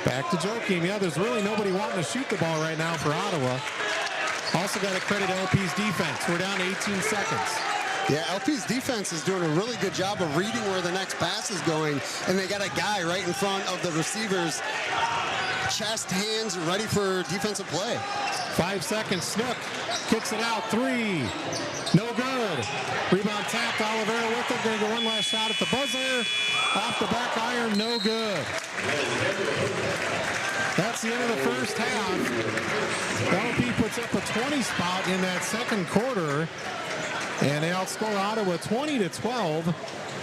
Back to Joakim. Yeah, there's really nobody wanting to shoot the ball right now for Ottawa. Also got to credit LP's defense. We're down 18 seconds. Yeah, LP's defense is doing a really good job of reading where the next pass is going, and they got a guy right in front of the receivers, chest, hands, ready for defensive play. 5 seconds, Snook kicks it out, 3, no good. Rebound tapped, Oliveira with it, going to go one last shot at the buzzer. Off the back iron, no good. That's the end of the first half. LP puts up a 20 spot in that second quarter, and they outscore Ottawa 20-12.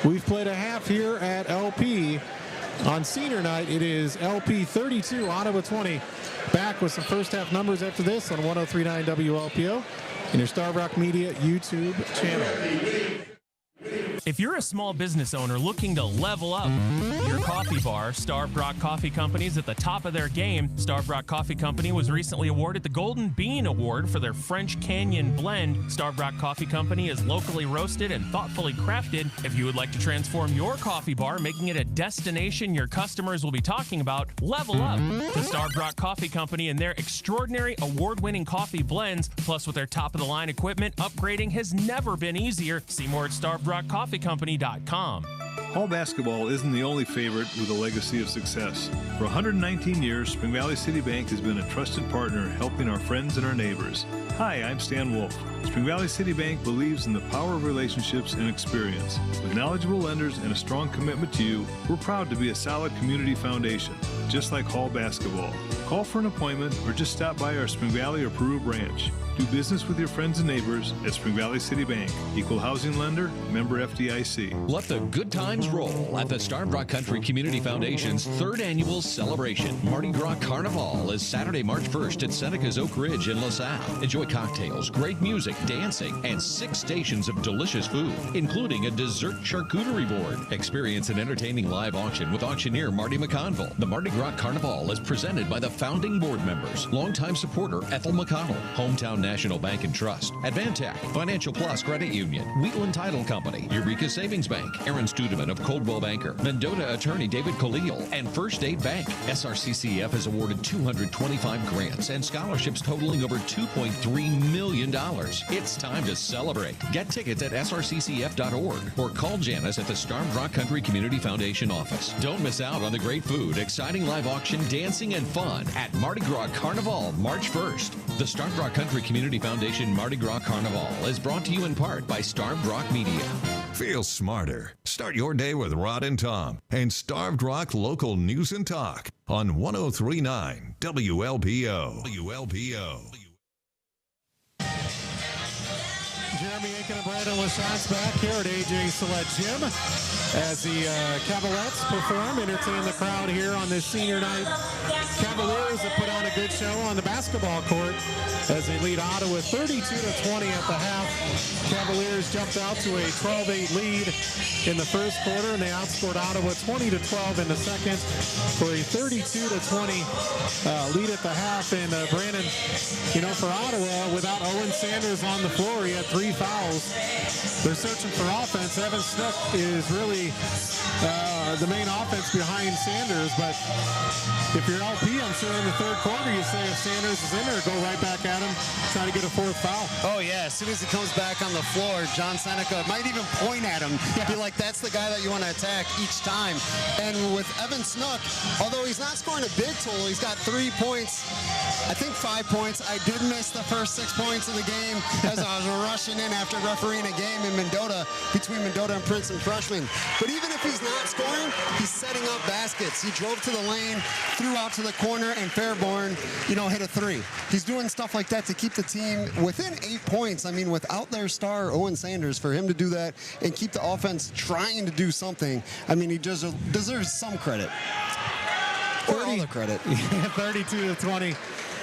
We've played a half here at LP. On senior night, it is LP 32, Ottawa 20. Back with some first half numbers after this on 103.9 WLPO and your Starved Rock Media YouTube channel. If you're a small business owner looking to level up your coffee bar, Starved Rock Coffee Company is at the top of their game. Starved Rock Coffee Company was recently awarded the Golden Bean Award for their French Canyon blend. Starved Rock Coffee Company is locally roasted and thoughtfully crafted. If you would like to transform your coffee bar, making it a destination your customers will be talking about, level up to Starved Rock Coffee Company and their extraordinary award-winning coffee blends. Plus, with their top-of-the-line equipment, upgrading has never been easier. See more at StarvedRockCoffeeCompany.com. Hall basketball isn't the only favorite with a legacy of success. For 119 years, Spring Valley City Bank has been a trusted partner helping our friends and our neighbors. Hi, I'm Stan Wolf. Spring Valley City Bank believes in the power of relationships and experience. With knowledgeable lenders and a strong commitment to you, we're proud to be a solid community foundation, just like Hall basketball. Call for an appointment or just stop by our Spring Valley or Peru branch. Do business with your friends and neighbors at Spring Valley City Bank. Equal housing lender, member FDIC. Let the good times roll at the Starved Rock Country Community Foundation's third annual celebration. Mardi Gras Carnival is Saturday, March 1st at Seneca's Oak Ridge in LaSalle. Enjoy cocktails, great music, dancing, and 6 stations of delicious food, including a dessert charcuterie board. Experience an entertaining live auction with auctioneer Marty McConville. The Mardi Gras Carnival is presented by the founding board members, longtime supporter Ethel McConnell, Hometown National Bank and Trust, Advantech, Financial Plus Credit Union, Wheatland Title Company, Eureka Savings Bank, Aaron Studeman of Coldwell Banker, Mendota attorney David Khalil, and First State Bank. SRCCF has awarded 225 grants and scholarships totaling over $2.3 million. It's time to celebrate. Get tickets at srccf.org or call Janice at the Starved Rock Country Community Foundation office. Don't miss out on the great food, exciting live auction, dancing, and fun at Mardi Gras Carnival, March 1st. The Starved Rock Country Community Foundation Mardi Gras Carnival is brought to you in part by Starved Rock Media. Feel smarter. Start your day with Rod and Tom and Starved Rock Local News and Talk on 103.9 WLPO. Jeremy Aiken and Brandon LaChance back here at AJ Sellette Gym as the Cavaliers perform, entertain the crowd here on this senior night. Cavaliers have put on a good show on the basketball court as they lead Ottawa 32-20 at the half. Cavaliers jumped out to a 12-8 lead in the first quarter, and they outscored Ottawa 20-12 in the second for a 32-20 lead at the half. And Brandon, you know, for Ottawa, without Owen Sanders on the floor, he had 3 fouls. They're searching for offense. Evan Snook is really the main offense behind Sanders, but if you're LP, I'm sure in the third quarter you say if Sanders is in there, go right back at him, try to get a 4th foul. Oh yeah, as soon as he comes back on the floor, John Seneca might even point at him, be like, that's the guy that you want to attack each time. And with Evan Snook, although he's not scoring a big total, he's got 3 points, I think 5 points. I did miss the first 6 points of the game as I was rushing in after refereeing a game in Mendota between Mendota and Princeton freshmen. But even if he's not scoring, he's setting up baskets. He drove to the lane, threw out to the corner, and Fairborn, you know, hit a 3. He's doing stuff like that to keep the team within 8 points. I mean, without their star, Owen Sanders, for him to do that and keep the offense trying to do something, I mean, he deserves some credit. Or all the credit. 32-20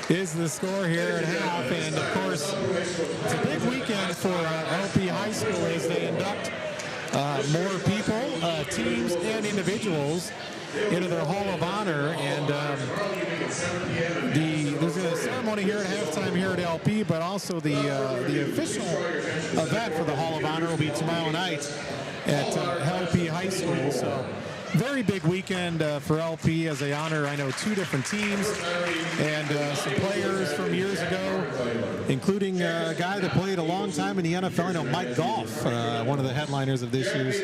is the score here at half. And, of course, it's a big weekend for LP High School as they induct more people, teams, and individuals into their Hall of Honor. And there's a ceremony here at halftime here at LP, but also the official event for the Hall of Honor will be tomorrow night at LP High School. So Very big weekend for LP as they honor, I know, 2 different teams and some players from years ago, including a guy that played a long time in the NFL. I know Mike Goff, one of the headliners of this year's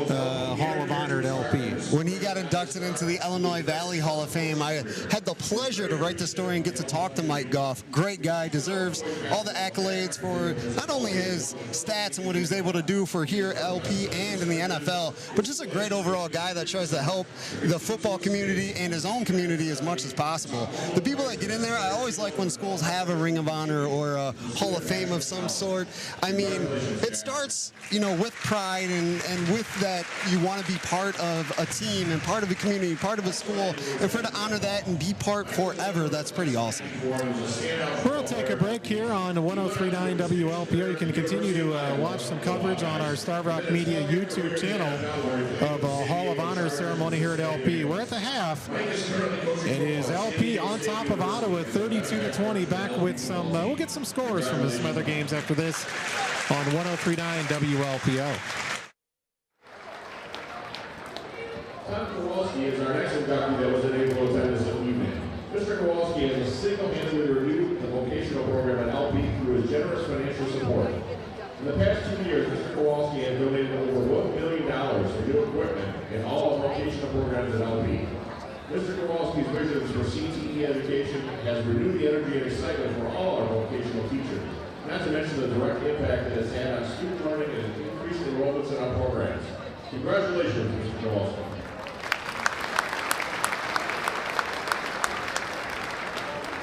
Hall of Honor at LP. When he got inducted into the Illinois Valley Hall of Fame, I had the pleasure to write the story and get to talk to Mike Goff. Great guy, deserves all the accolades for not only his stats and what he was able to do for here at LP and in the NFL, but just a great overall guy that tries to help the football community and his own community as much as possible. The people that get in there, I always like when schools have a Ring of Honor or a Hall of Fame of some sort. I mean, it starts, you know, with pride and with that you want to be part of a team and part of a community, part of a school, and for to honor that and be part forever, that's pretty awesome. We'll take a break here on 103.9 WLPO. You can continue to watch some coverage on our Starved Rock Media YouTube channel of a Hall of Honor ceremony here at LP. We're at the half. It is LP on top of Ottawa, 32-20. Back with some, we'll get some scores from some other games after this on 103.9 WLPO. Tom Kowalski is our next inductee that was unable to attend this evening. Mr. Kowalski has single-handedly reviewed the vocational program at LP through his generous financial support. In the past 2 years, Mr. Kowalski has donated over $1 million for new equipment in all of vocational programs at LP. Mr. Kowalski's vision for CTE education has renewed the energy and excitement for all our vocational teachers, not to mention the direct impact it has had on student learning and increased enrollments in our programs. Congratulations, Mr. Kowalski.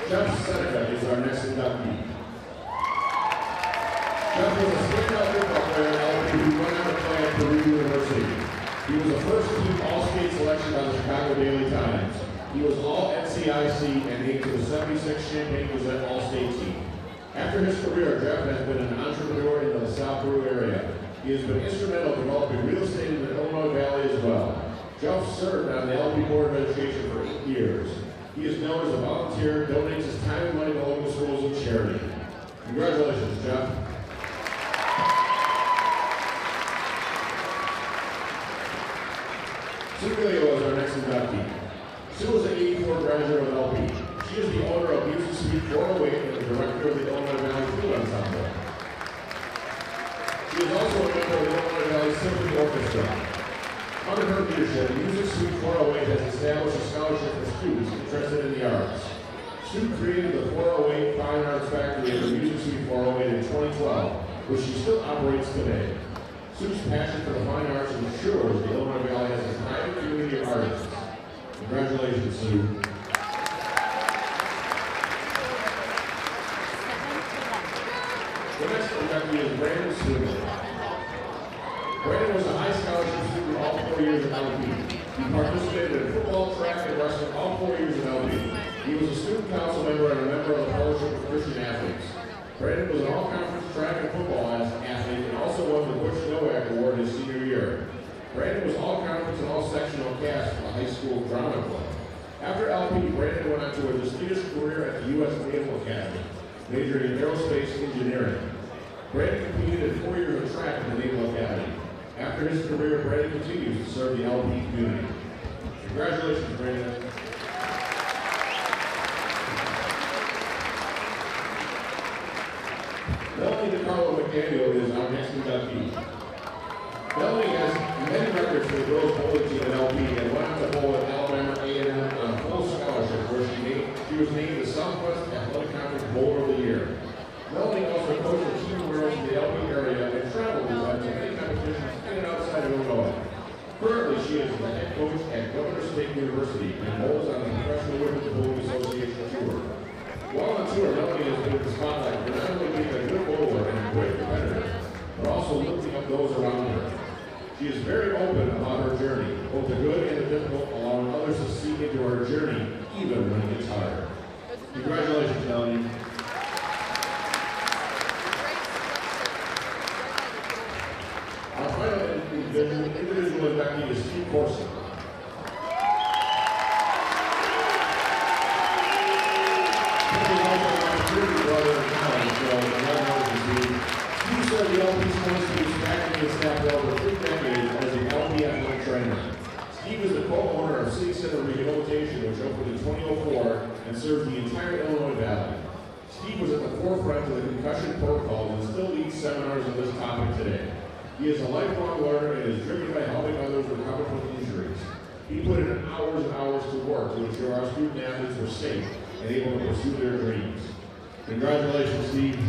Jeff Seneca is our next inductee. Jeff was a standout football player at LP who went on to play at Purdue University. He was the first team All-State selection on the Chicago Daily Times. He was All-NCIC and named to the 76 Champaign Gazette All-State team. After his career, Jeff has been an entrepreneur in the South Peru area. He has been instrumental in developing real estate in the Illinois Valley as well. Jeff served on the LP Board of Education for 8 years. He is known as a volunteer, donates his time and money to local schools and charity. Congratulations, Jeff. Sue Leo is our next inductee. Sue is an 84 graduate of LP. She is the owner of Music Suite 408 and the director of the Illinois Valley Field Ensemble. She is also a member of the Illinois Valley Symphony Orchestra. Under her leadership, Music Suite 408 has established a scholarship for students interested in the arts. Sue created the 408 Fine Arts Factory at the Music Suite 408 in 2012, which she still operates today. Sue's passion for the fine arts ensures the Illinois Valley has a thriving community of artists. Congratulations, Sue. The next inductee is Brandon Swindle. Brandon was a high scholarship student all 4 years at LP. He participated in football, track, and wrestling all 4 years at LP. He was a student council member and a member of the Fellowship of Christian Athletes. Brandon was an all-conference track and football athlete and also won the Butch Nowak Award his senior year. Brandon was all-conference and all-sectional cast for the high school drama club. After LP, Brandon went on to a distinguished career at the U.S. Naval Academy, majoring in aerospace engineering. Brandon competed in 4 years of track in the Naval Academy. After his career, Brandon continues to serve the LP community. Congratulations, Brandon. Melanie DiCarlo McDaniel is our next inductee. Melanie has many records for the girls bowling team at LP and went on to bowl at Alabama A&M on a full scholarship where she was named the Southwest Athletic Conference Bowler of the Year. Melanie also coached the team girls in the LP area and traveled with them to many competitions in and outside of Illinois. Currently, she is the head coach at Governor State University and bowls on the Professional Women's Bowling Association Tour. While on tour, Melanie has been in the spotlight for not only being a good bowler and a great competitor, but also lifting up those around her. She is very open about her journey, both the good and the difficult, allowing others to see into her journey, even when it gets hard. Congratulations, Melanie. Our final individual inductee is Steve Corson. Steve served the LP sports team faculty and staff for over 3 decades as an LP athletic trainer. Steve is the co-owner of City Center Rehabilitation, which opened in 2004 and serves the entire Illinois Valley. Steve was at the forefront of the concussion protocol and still leads seminars on this topic today. He is a lifelong learner and is driven by helping others recover from injuries. He put in hours and hours to work to ensure our student athletes were safe and able to pursue their dreams. Congratulations, Steve.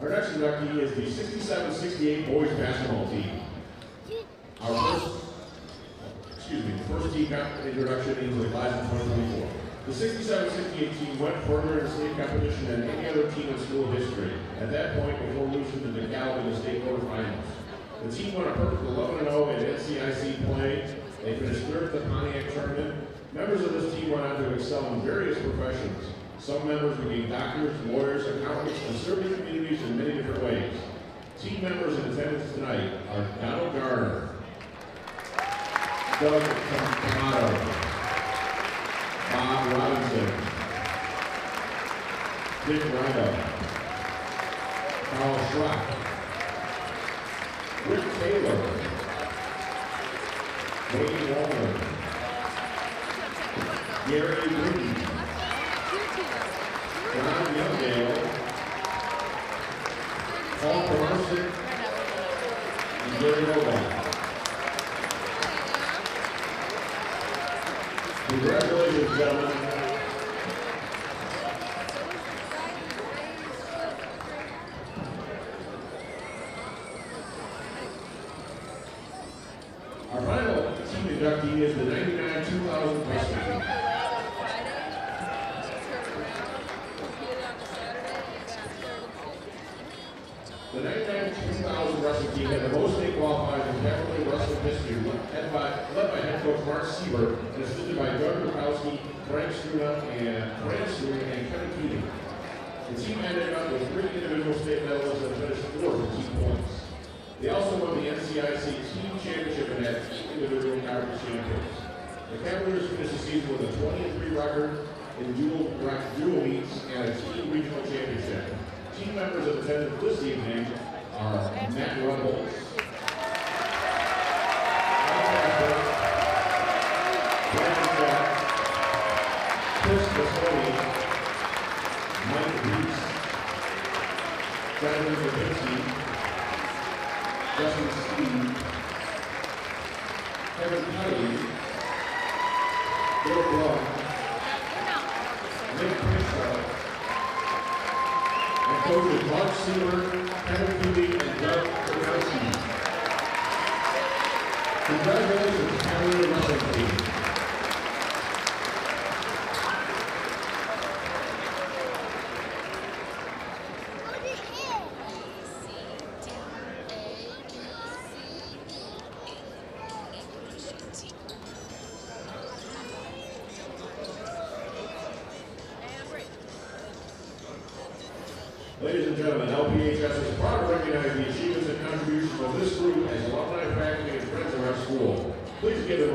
Our next inductee is the 67-68 boys basketball team. Our first team introduction into the class of 2024. The 67-68 team went further in state competition than any other team in school history. At that point, before losing to DeKalb in the state quarterfinals. The team won a perfect 11-0 in NCIC play. They finished third at the Pontiac tournament. Members of this team went on to excel in various professions. Some members became doctors, lawyers, accountants, and served their communities in many different ways. Team members in attendance tonight are Donald Garner, Doug Tomato, Bob Robinson, Dick Rino, Carl Schrock, Rick Taylor, Wayne Walner, Gary Green, John Youngdale, Paul Permerson, and Gary Novak. Congratulations, gentlemen. Our final team inductee is the 99-2000 Western team. The 99-2000 wrestling team had the most state qualifiers in Cavalier wrestling history, led by head coach Mark Siebert and assisted by Doug Rukowski, Frank Struna, and Kevin Keating. The team ended up with 3 individual state medals and finished 4th with 2 points. They also won the NCIC team championship and had 8 individual conference champions. The Cavaliers finished the season with a 20-3 record in dual meets and a team regional championship. Team members of attendance this evening are Matt Rumble, Brandon Jack, Chris Masoni, Mike Reese, Kevin Levitsky, Justin Steve, Kevin Cuddy, Bill Blum, Nick Pinchot, and coaches Mark Seaver, Kevin Keating, and Doug Rukowski. Congratulations, Cavalier wrestling team. Ladies and gentlemen, LPHS is proud to recognize the achievements and contributions of this group as alumni, faculty, and friends of our school. Please give them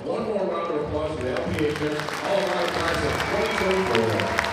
one more round of applause to the LPHS All-Around Class of 2024.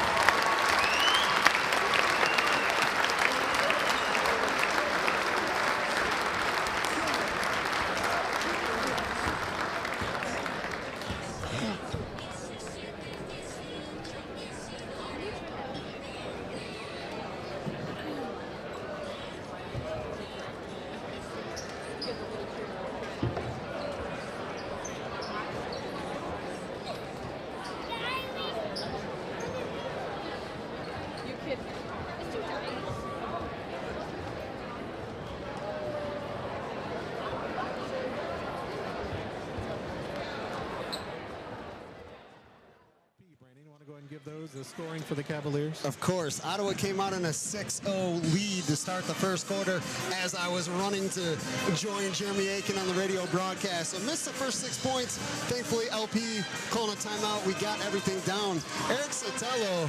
The scoring for the Cavaliers? Of course. Ottawa came out in a 6-0 lead to start the first quarter as I was running to join Jeremy Aiken on the radio broadcast. So missed the first 6 points. Thankfully, LP calling a timeout. We got everything down. Eric Sotelo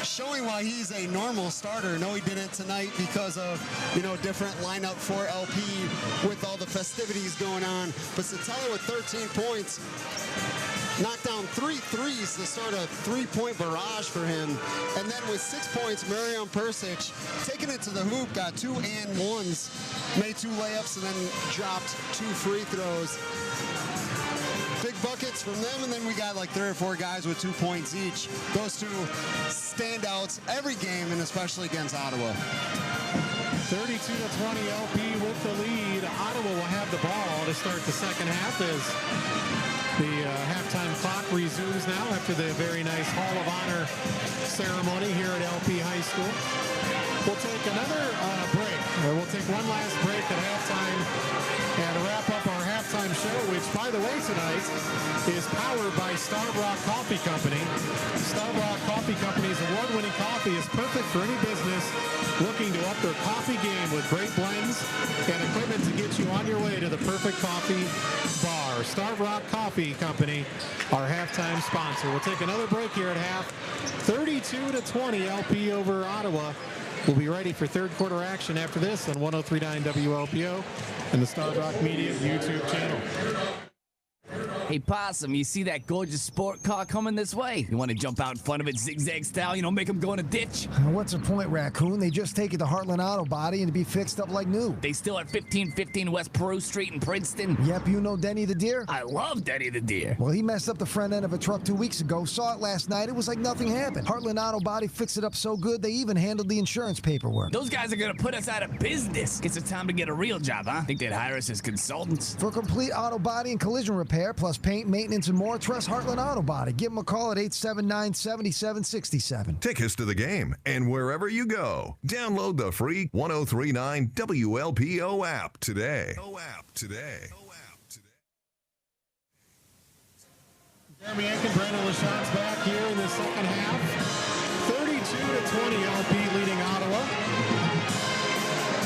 showing why he's a normal starter. No, he didn't tonight because of, different lineup for LP with all the festivities going on. But Sotelo with 13 points. knocked down 3 threes to start a 3-point barrage for him. And then with 6 points, Marion Persic taking it to the hoop, got 2 and 1s, made 2 layups, and then dropped 2 free throws. Big buckets from them, and then we got like 3 or 4 guys with 2 points each. Those 2 standouts every game, and especially against Ottawa. 32-20 LP with the lead. Ottawa will have the ball to start the second half as the halftime clock resumes now after the very nice Hall of Honor ceremony here at LP High School. We'll take another break. We'll take one last break at halftime and wrap up our halftime show, which, by the way, tonight is powered by Starbuck Coffee Company. Starbuck Coffee Company's award-winning coffee is perfect for any business looking to up their coffee game with great blends and equipment to get you on your way to the perfect coffee bar. Starbuck Coffee Company, our halftime sponsor. We'll take another break here at half. 32-20 LP over Ottawa. We'll be ready for third quarter action after this on 103.9 WLPO and the Starbuck Media YouTube channel. Hey, Possum, you see that gorgeous sport car coming this way? You want to jump out in front of it zigzag style, make them go in a ditch? What's the point, Raccoon? They just take it to Heartland Auto Body and to be fixed up like new. They still at 1515 West Peru Street in Princeton? Yep, you know Denny the Deer? I love Denny the Deer. Well, he messed up the front end of a truck 2 weeks ago. Saw it last night. It was like nothing happened. Heartland Auto Body fixed it up so good, they even handled the insurance paperwork. Those guys are going to put us out of business. Guess it's time to get a real job, huh? Think they'd hire us as consultants? For complete auto body and collision repair, plus paint, maintenance, and more, trust Heartland Auto Body. Give them a call at 879-7767. Tickets to the game and wherever you go. Download the free 103.9 WLPO app today. Jeremy Aiken, Brandon LaChance back here in the second half. 32-20 LP leading Ottawa.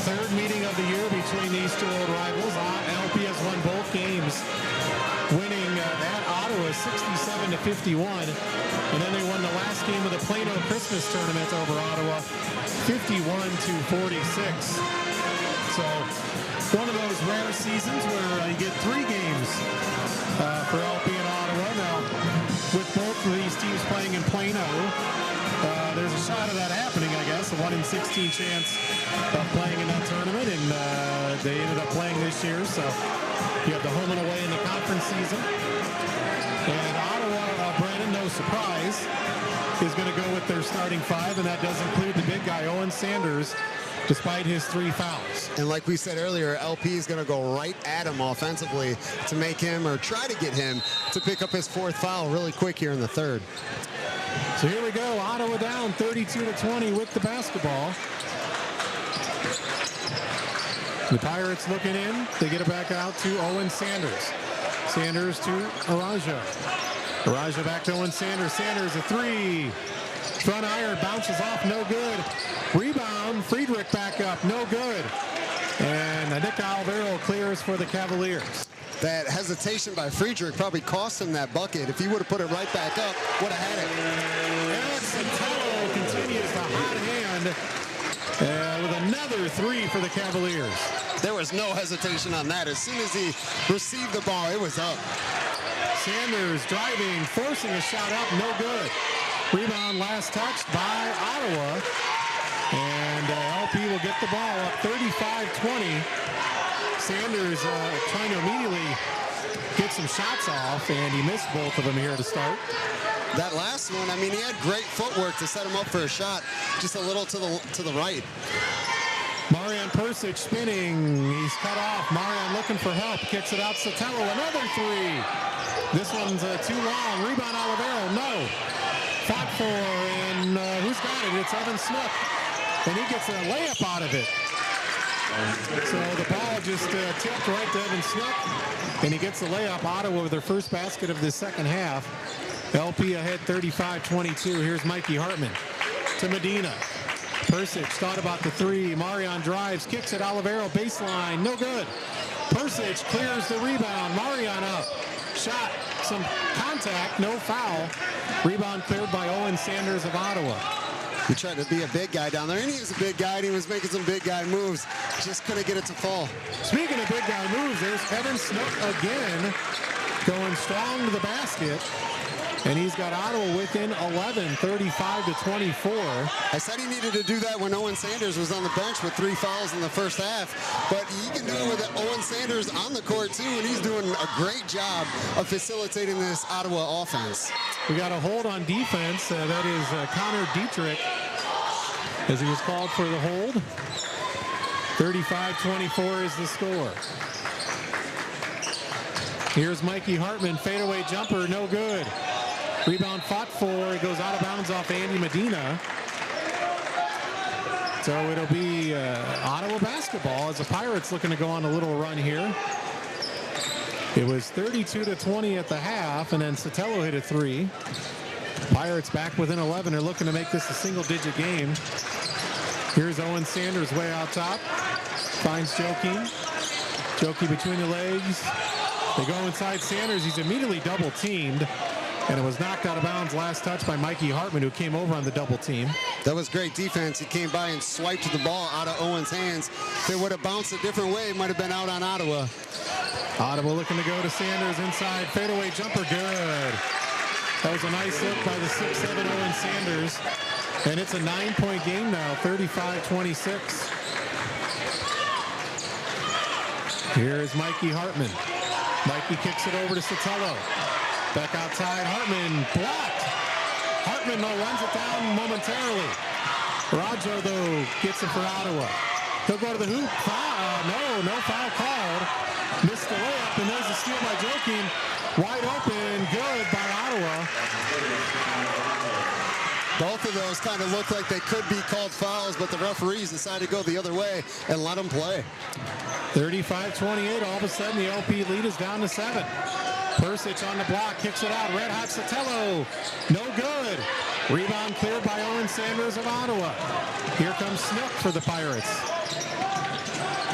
Third meeting of the year between these 2 old rivals. LP has won both games, winning at Ottawa 67-51. And then they won the last game of the Plano Christmas tournament over Ottawa 51-46. So one of those rare seasons where you get 3 games for LP and Ottawa. Now, with both of these teams playing in Plano, there's a shot of that happening, I guess. A 1 in 16 chance of playing in that tournament, and they ended up playing this year. So you have the home and away in the conference season. And Ottawa, Brandon, no surprise, is going to go with their starting 5, and that does include the big guy, Owen Sanders, despite his 3 fouls. And like we said earlier, LP is going to go right at him offensively to make him, or try to get him to pick up his 4th foul really quick here in the third. So here we go, Ottawa down 32-20 with the basketball. The Pirates looking in. They get it back out to Owen Sanders. Sanders to Araja. Araja back to Owen Sanders. Sanders a 3. Front iron bounces off, no good. Rebound, Friedrich back up, no good. And Nick Alvaro clears for the Cavaliers. That hesitation by Friedrich probably cost him that bucket. If he would have put it right back up, would have had it. And Centello continues the hot hand with another 3 for the Cavaliers. There was no hesitation on that. As soon as he received the ball, it was up. Sanders driving, forcing a shot up, no good. Rebound last touched by Ottawa. And LP will get the ball up 35-20. Sanders trying to immediately get some shots off, and he missed both of them here to start. That last one, I mean, he had great footwork to set him up for a shot, just a little to the right. Marion Persic spinning. He's cut off. Marion looking for help. Kicks it out. Sotelo, another 3. This one's too long. Rebound Olivero. No. Fought for, and who's got it? It's Evan Snook. And he gets a layup out of it. So the ball just tipped right to Evan Snook, and he gets the layup. Ottawa with their first basket of the second half. LP ahead 35-22. Here's Mikey Hartman to Medina. Persic thought about the 3. Marion drives, kicks it. Olivero baseline, no good. Persic clears the rebound. Marion up. Shot, some contact, no foul. Rebound cleared by Owen Sanders of Ottawa. He tried to be a big guy down there, and he was a big guy, and he was making some big guy moves. Just couldn't get it to fall. Speaking of big guy moves, there's Evan Snook again. going strong to the basket. And he's got Ottawa within 11, 35-24. I said he needed to do that when Owen Sanders was on the bench with 3 fouls in the first half. But he can do it with Owen Sanders on the court, too, and he's doing a great job of facilitating this Ottawa offense. We got a hold on defense. That is Connor Dietrich, as he was called for the hold. 35-24 is the score. Here's Mikey Hartman, fadeaway jumper, no good. Rebound fought for, it goes out of bounds off Andy Medina. So it'll be Ottawa basketball as the Pirates looking to go on a little run here. It was 32-20 at the half, and then Sotelo hit a 3. Pirates back within 11. They're looking to make this a single-digit game. Here's Owen Sanders way out top. Finds Jokie. Jokie between the legs. They go inside Sanders. He's immediately double-teamed. And it was knocked out of bounds last touch by Mikey Hartman, who came over on the double team. That was great defense. He came by and swiped the ball out of Owen's hands. If it would have bounced a different way, it might have been out on Ottawa. Ottawa looking to go to Sanders inside. Fadeaway jumper, good. That was a nice look by the 6'7" Owen Sanders. And it's a 9-point game now, 35-26. Here's Mikey Hartman. Mikey kicks it over to Sotelo. Back outside, Hartman blocked. Hartman, though, runs it down momentarily. Rajo, though, gets it for Ottawa. He'll go to the hoop. No foul called. Missed the layup, and there's a steal by Joking. Wide open, good by Ottawa. Both of those kind of look like they could be called fouls, but the referees decided to go the other way and let them play. 35-28, all of a sudden the LP lead is down to 7. Persic on the block, kicks it out. Red hot Sotelo, no good. Rebound cleared by Owen Sanders of Ottawa. Here comes Snook for the Pirates.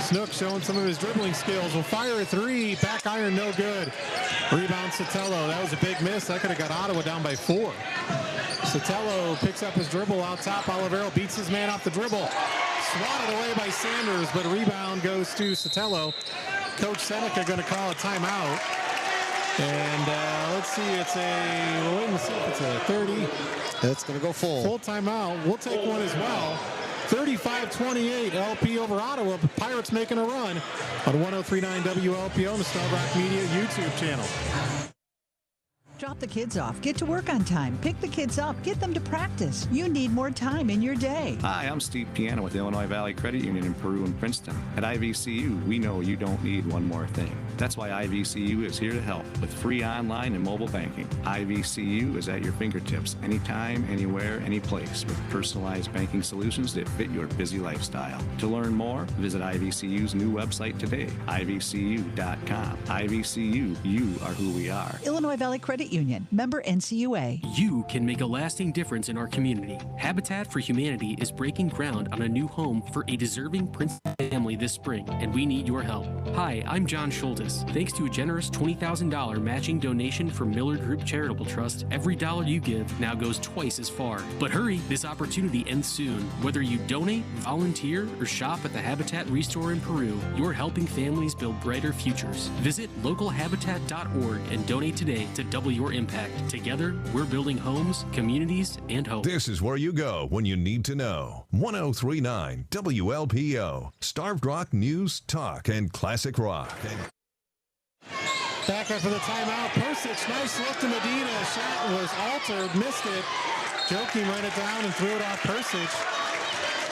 Snook showing some of his dribbling skills. Will fire a 3, back iron, no good. Rebound Sotelo, that was a big miss. That could have got Ottawa down by 4. Sotelo picks up his dribble out top. Olivero beats his man off the dribble. Swatted away by Sanders, but rebound goes to Sotelo. Coach Seneca going to call a timeout. And let's see, we'll wait and see if it's a 30. It's going to go full. Full timeout. We'll take one as well. 35-28, LP over Ottawa. The Pirates making a run on 103.9 WLPO and the Star Rock Media YouTube channel. Drop the kids off. Get to work on time. Pick the kids up. Get them to practice. You need more time in your day. Hi, I'm Steve Piano with Illinois Valley Credit Union in Peru and Princeton. At IVCU, we know you don't need one more thing. That's why IVCU is here to help with free online and mobile banking. IVCU is at your fingertips anytime, anywhere, any place with personalized banking solutions that fit your busy lifestyle. To learn more, visit IVCU's new website today, ivcu.com. IVCU, you are who we are. Illinois Valley Credit Union, member NCUA. You can make a lasting difference in our community. Habitat for Humanity is breaking ground on a new home for a deserving Princeton family this spring, and we need your help. Hi, I'm John Schultes. Thanks to a generous $20,000 matching donation from Miller Group Charitable Trust, every dollar you give now goes twice as far. But hurry, this opportunity ends soon. Whether you donate, volunteer, or shop at the Habitat Restore in Peru, you're helping families build brighter futures. Visit localhabitat.org and donate today to double your impact. Together, we're building homes, communities, and hope. This is where you go when you need to know. 103.9 WLPO. Starved Rock News, Talk, and Classic Rock. Back after the timeout, Persic, nice look to Medina. Shot was altered, missed it. Joking ran it down and threw it off Persic.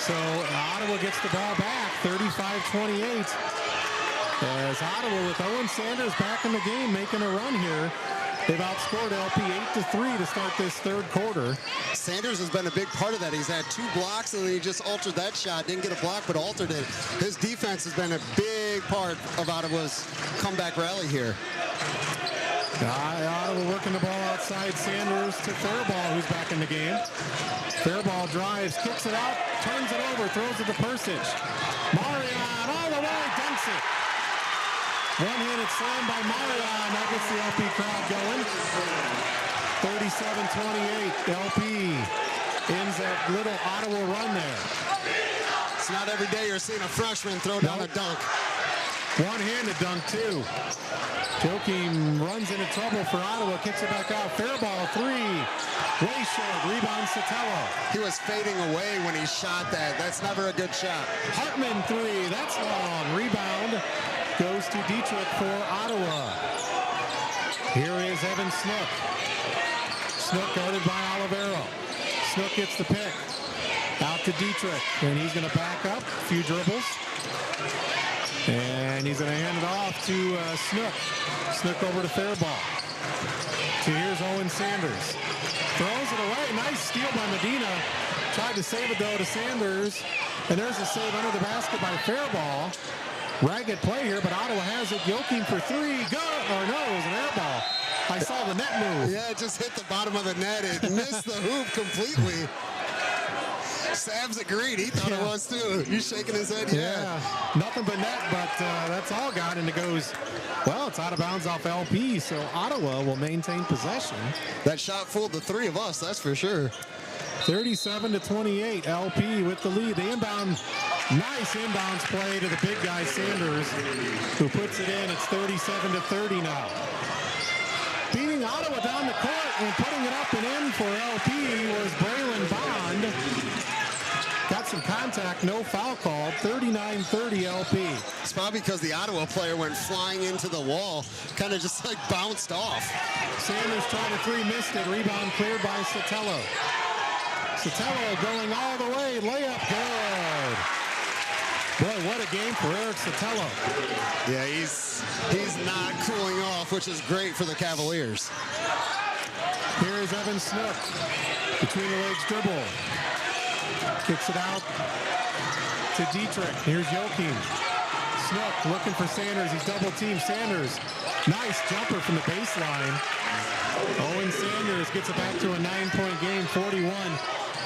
So Ottawa gets the ball back, 35-28. As Ottawa with Owen Sanders back in the game, making a run here. They've outscored LP 8-3 to start this third quarter. Sanders has been a big part of that. He's had 2 blocks, and then he just altered that shot. Didn't get a block, but altered it. His defense has been a big part of Ottawa's comeback rally here. Ottawa working the ball outside. Sanders to Fairball, who's back in the game. Fairball drives, kicks it out, turns it over, throws it to Persic. Marion all the way, dunks it. One-handed slam by Marion. That gets the LP crowd going. 37-28. LP ends that little Ottawa run there. It's not every day you're seeing a freshman throw down a dunk. One-handed dunk, too. Joachim runs into trouble for Ottawa, kicks it back out. Fair ball, three. Way short. Rebound, Sotelo. He was fading away when he shot that. That's never a good shot. Hartman, three. That's long. Rebound goes to Dietrich for Ottawa. Here is Evan Snook. Snook guarded by Olivero. Snook gets the pick. Out to Dietrich. And he's going to back up. A few dribbles. And he's going to hand it off to Snook. Snook over to Fairball. So here's Owen Sanders. Throws it away. Nice steal by Medina. Tried to save it, though, to Sanders. And there's a save under the basket by Fairball. Ragged play here, but Ottawa has it. Joachim for three. Good. Or no, it was an air ball. I saw the net move. Yeah, it just hit the bottom of the net. It missed the hoop completely. Savs agreed. He thought it was too. He's shaking his head. Yeah. Nothing but net, but that's all got. And it goes, well, it's out of bounds off LP, so Ottawa will maintain possession. That shot fooled the three of us, that's for sure. 37-28, LP with the lead. The inbound, nice inbounds play to the big guy, Sanders, who puts it in. It's 37-30 now. Beating Ottawa down the court and putting it up and in for LP was Braylon Bond. Got some contact, no foul called. 39-30 LP. It's probably because the Ottawa player went flying into the wall, kind of just like bounced off. Sanders tried a three, missed it. Rebound cleared by Sotelo. Sotelo going all the way, layup good. Boy, what a game for Eric Sotelo. Yeah, he's not cooling off, which is great for the Cavaliers. Here's Evan Snook. Between the legs dribble. Kicks it out to Dietrich. Here's Joachim. Snook looking for Sanders. He's double teamed. Sanders. Nice jumper from the baseline. Owen Sanders gets it back to a 9-point game,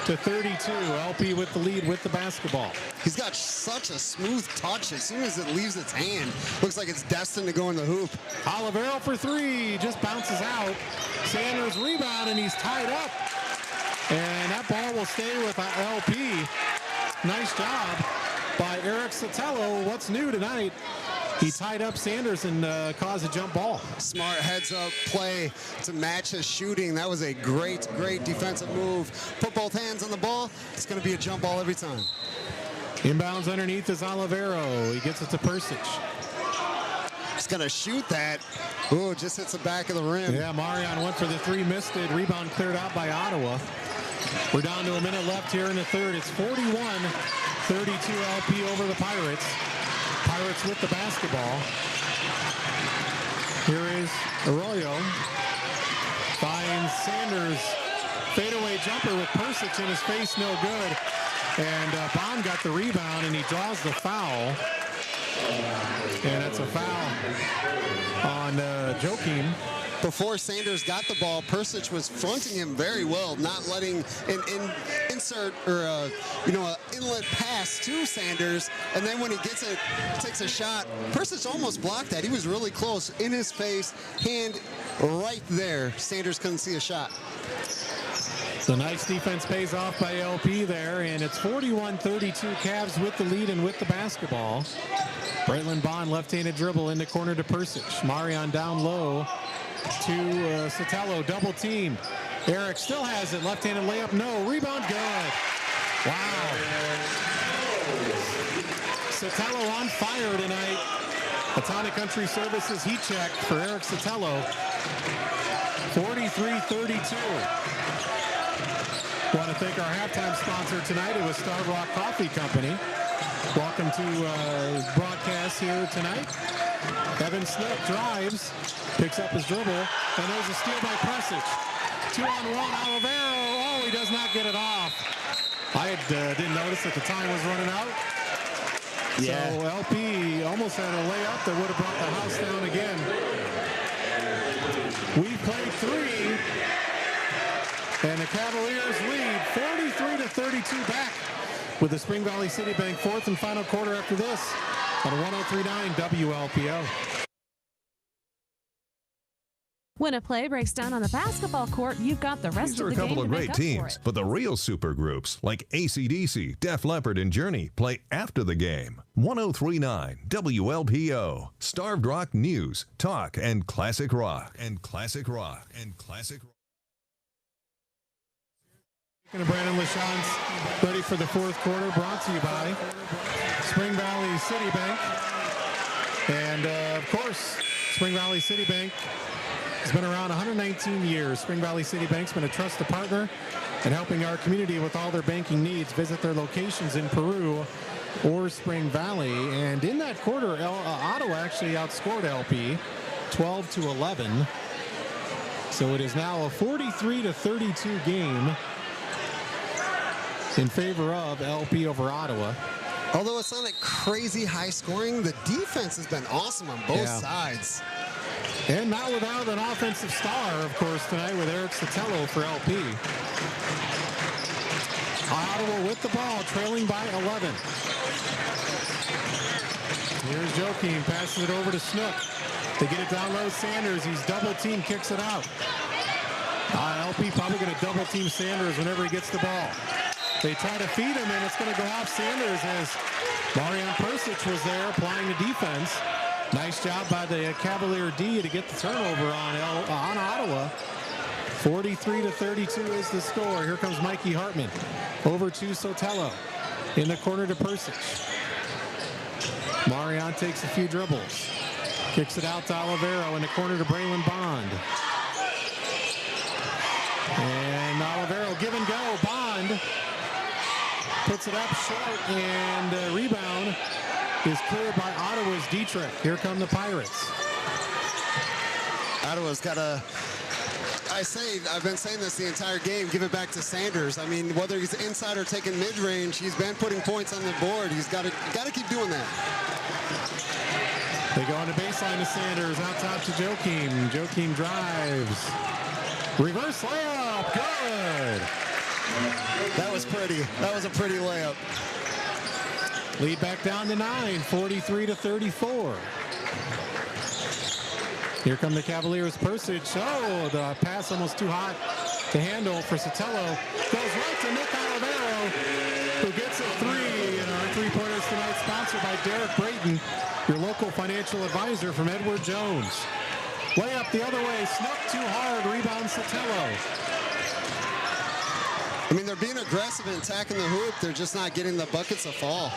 41-32. LP with the lead with the basketball. He's got such a smooth touch. As soon as it leaves its hand, looks like it's destined to go in the hoop. Olivero for three. Just bounces out. Sanders rebound, and he's tied up. And that ball will stay with LP. Nice job by Eric Sotelo. What's new tonight? He tied up Sanders and caused a jump ball. Smart heads-up play to match his shooting. That was a great, great defensive move. Put both hands on the ball. It's going to be a jump ball every time. Inbounds underneath is Olivero. He gets it to Persic. He's going to shoot that. Ooh, just hits the back of the rim. Yeah, Marion went for the three, missed it. Rebound cleared out by Ottawa. We're down to a minute left here in the third. It's 41-32 LP over the Pirates. Pirates with the basketball. Here is Arroyo. Finds Sanders. Fadeaway jumper with Persic in his face, no good. And Bond got the rebound, and he draws the foul. And it's a foul on Joachim. Before Sanders got the ball, Persic was fronting him very well, not letting an insert or an inlet pass to Sanders. And then when he gets it, takes a shot, Persic almost blocked that. He was really close, in his face, hand right there. Sanders couldn't see a shot. The nice defense pays off by LP there, and it's 41-32 Cavs with the lead and with the basketball. Braylon Bond left-handed dribble in the corner to Persic. Marion down low to Sotelo, double team. Eric still has it, left-handed layup, no. Rebound, good. Wow. Sotelo on fire tonight. Atana Country Services heat check for Eric Sotelo. 43-32. Want to thank our halftime sponsor tonight. It was Starved Rock Coffee Company. Welcome to broadcast here tonight. Evan Snook drives, picks up his dribble, and there's a steal by Persic. 2-on-1, Olivero. Oh, he does not get it off. I didn't notice that the time was running out. Yeah. So LP almost had a layup that would have brought the house down again. We played three, and the Cavaliers lead 43-32 back with the Spring Valley City Bank fourth and final quarter after this on 103.9 WLPO. When a play breaks down on the basketball court, you've got the rest These of are the a couple game of to great make up for teams, it. but the real super groups like AC/DC, Def Leppard, and Journey play after the game. 1039 WLPO, Starved Rock News, Talk, and Classic Rock. Brandon LaChance ready for the fourth quarter, brought to you by Spring Valley City Bank. And of course, Spring Valley City Bank has been around 119 years. Spring Valley City Bank's been a trusted partner in helping our community with all their banking needs. Visit their locations in Peru or Spring Valley. And in that quarter, Ottawa actually outscored LP 12-11. So it is now a 43-32 game in favor of LP over Ottawa. Although it's not like crazy high scoring, the defense has been awesome on both sides. And not without an offensive star, of course, tonight with Eric Sotelo for LP. Ottawa with the ball, trailing by 11. Here's Joakim, passes it over to Snook. They get it down low, Sanders, he's double team, kicks it out. LP probably going to double team Sanders whenever he gets the ball. They try to feed him, and it's going to go off Sanders as Marian Persic was there applying the defense. Nice job by the Cavalier D to get the turnover on Ottawa. 43-32 is the score. Here comes Mikey Hartman. Over to Sotelo. In the corner to Persic. Marian takes a few dribbles. Kicks it out to Olivero in the corner to Braylon Bond. And Olivero give and go. Bond puts it up short, and the rebound is cleared by Ottawa's Dietrich. Here come the Pirates. Ottawa's got a... I've been saying this the entire game, give it back to Sanders. I mean, whether he's inside or taking mid-range, he's been putting points on the board. He's got to keep doing that. They go on the baseline to Sanders, out top to Joakim. Joakim drives. Reverse layup, good. That was pretty. That was a pretty layup. Lead back down to 9, 43-34. Here come the Cavaliers. Persic. Oh, the pass almost too hot to handle for Sotelo. Goes right to Nick Olivero, who gets a three. And our three-pointers tonight sponsored by Derek Brayton, your local financial advisor from Edward Jones. Way up the other way. Snook too hard. Rebound Sotelo. I mean, they're being aggressive and attacking the hoop. They're just not getting the buckets to fall.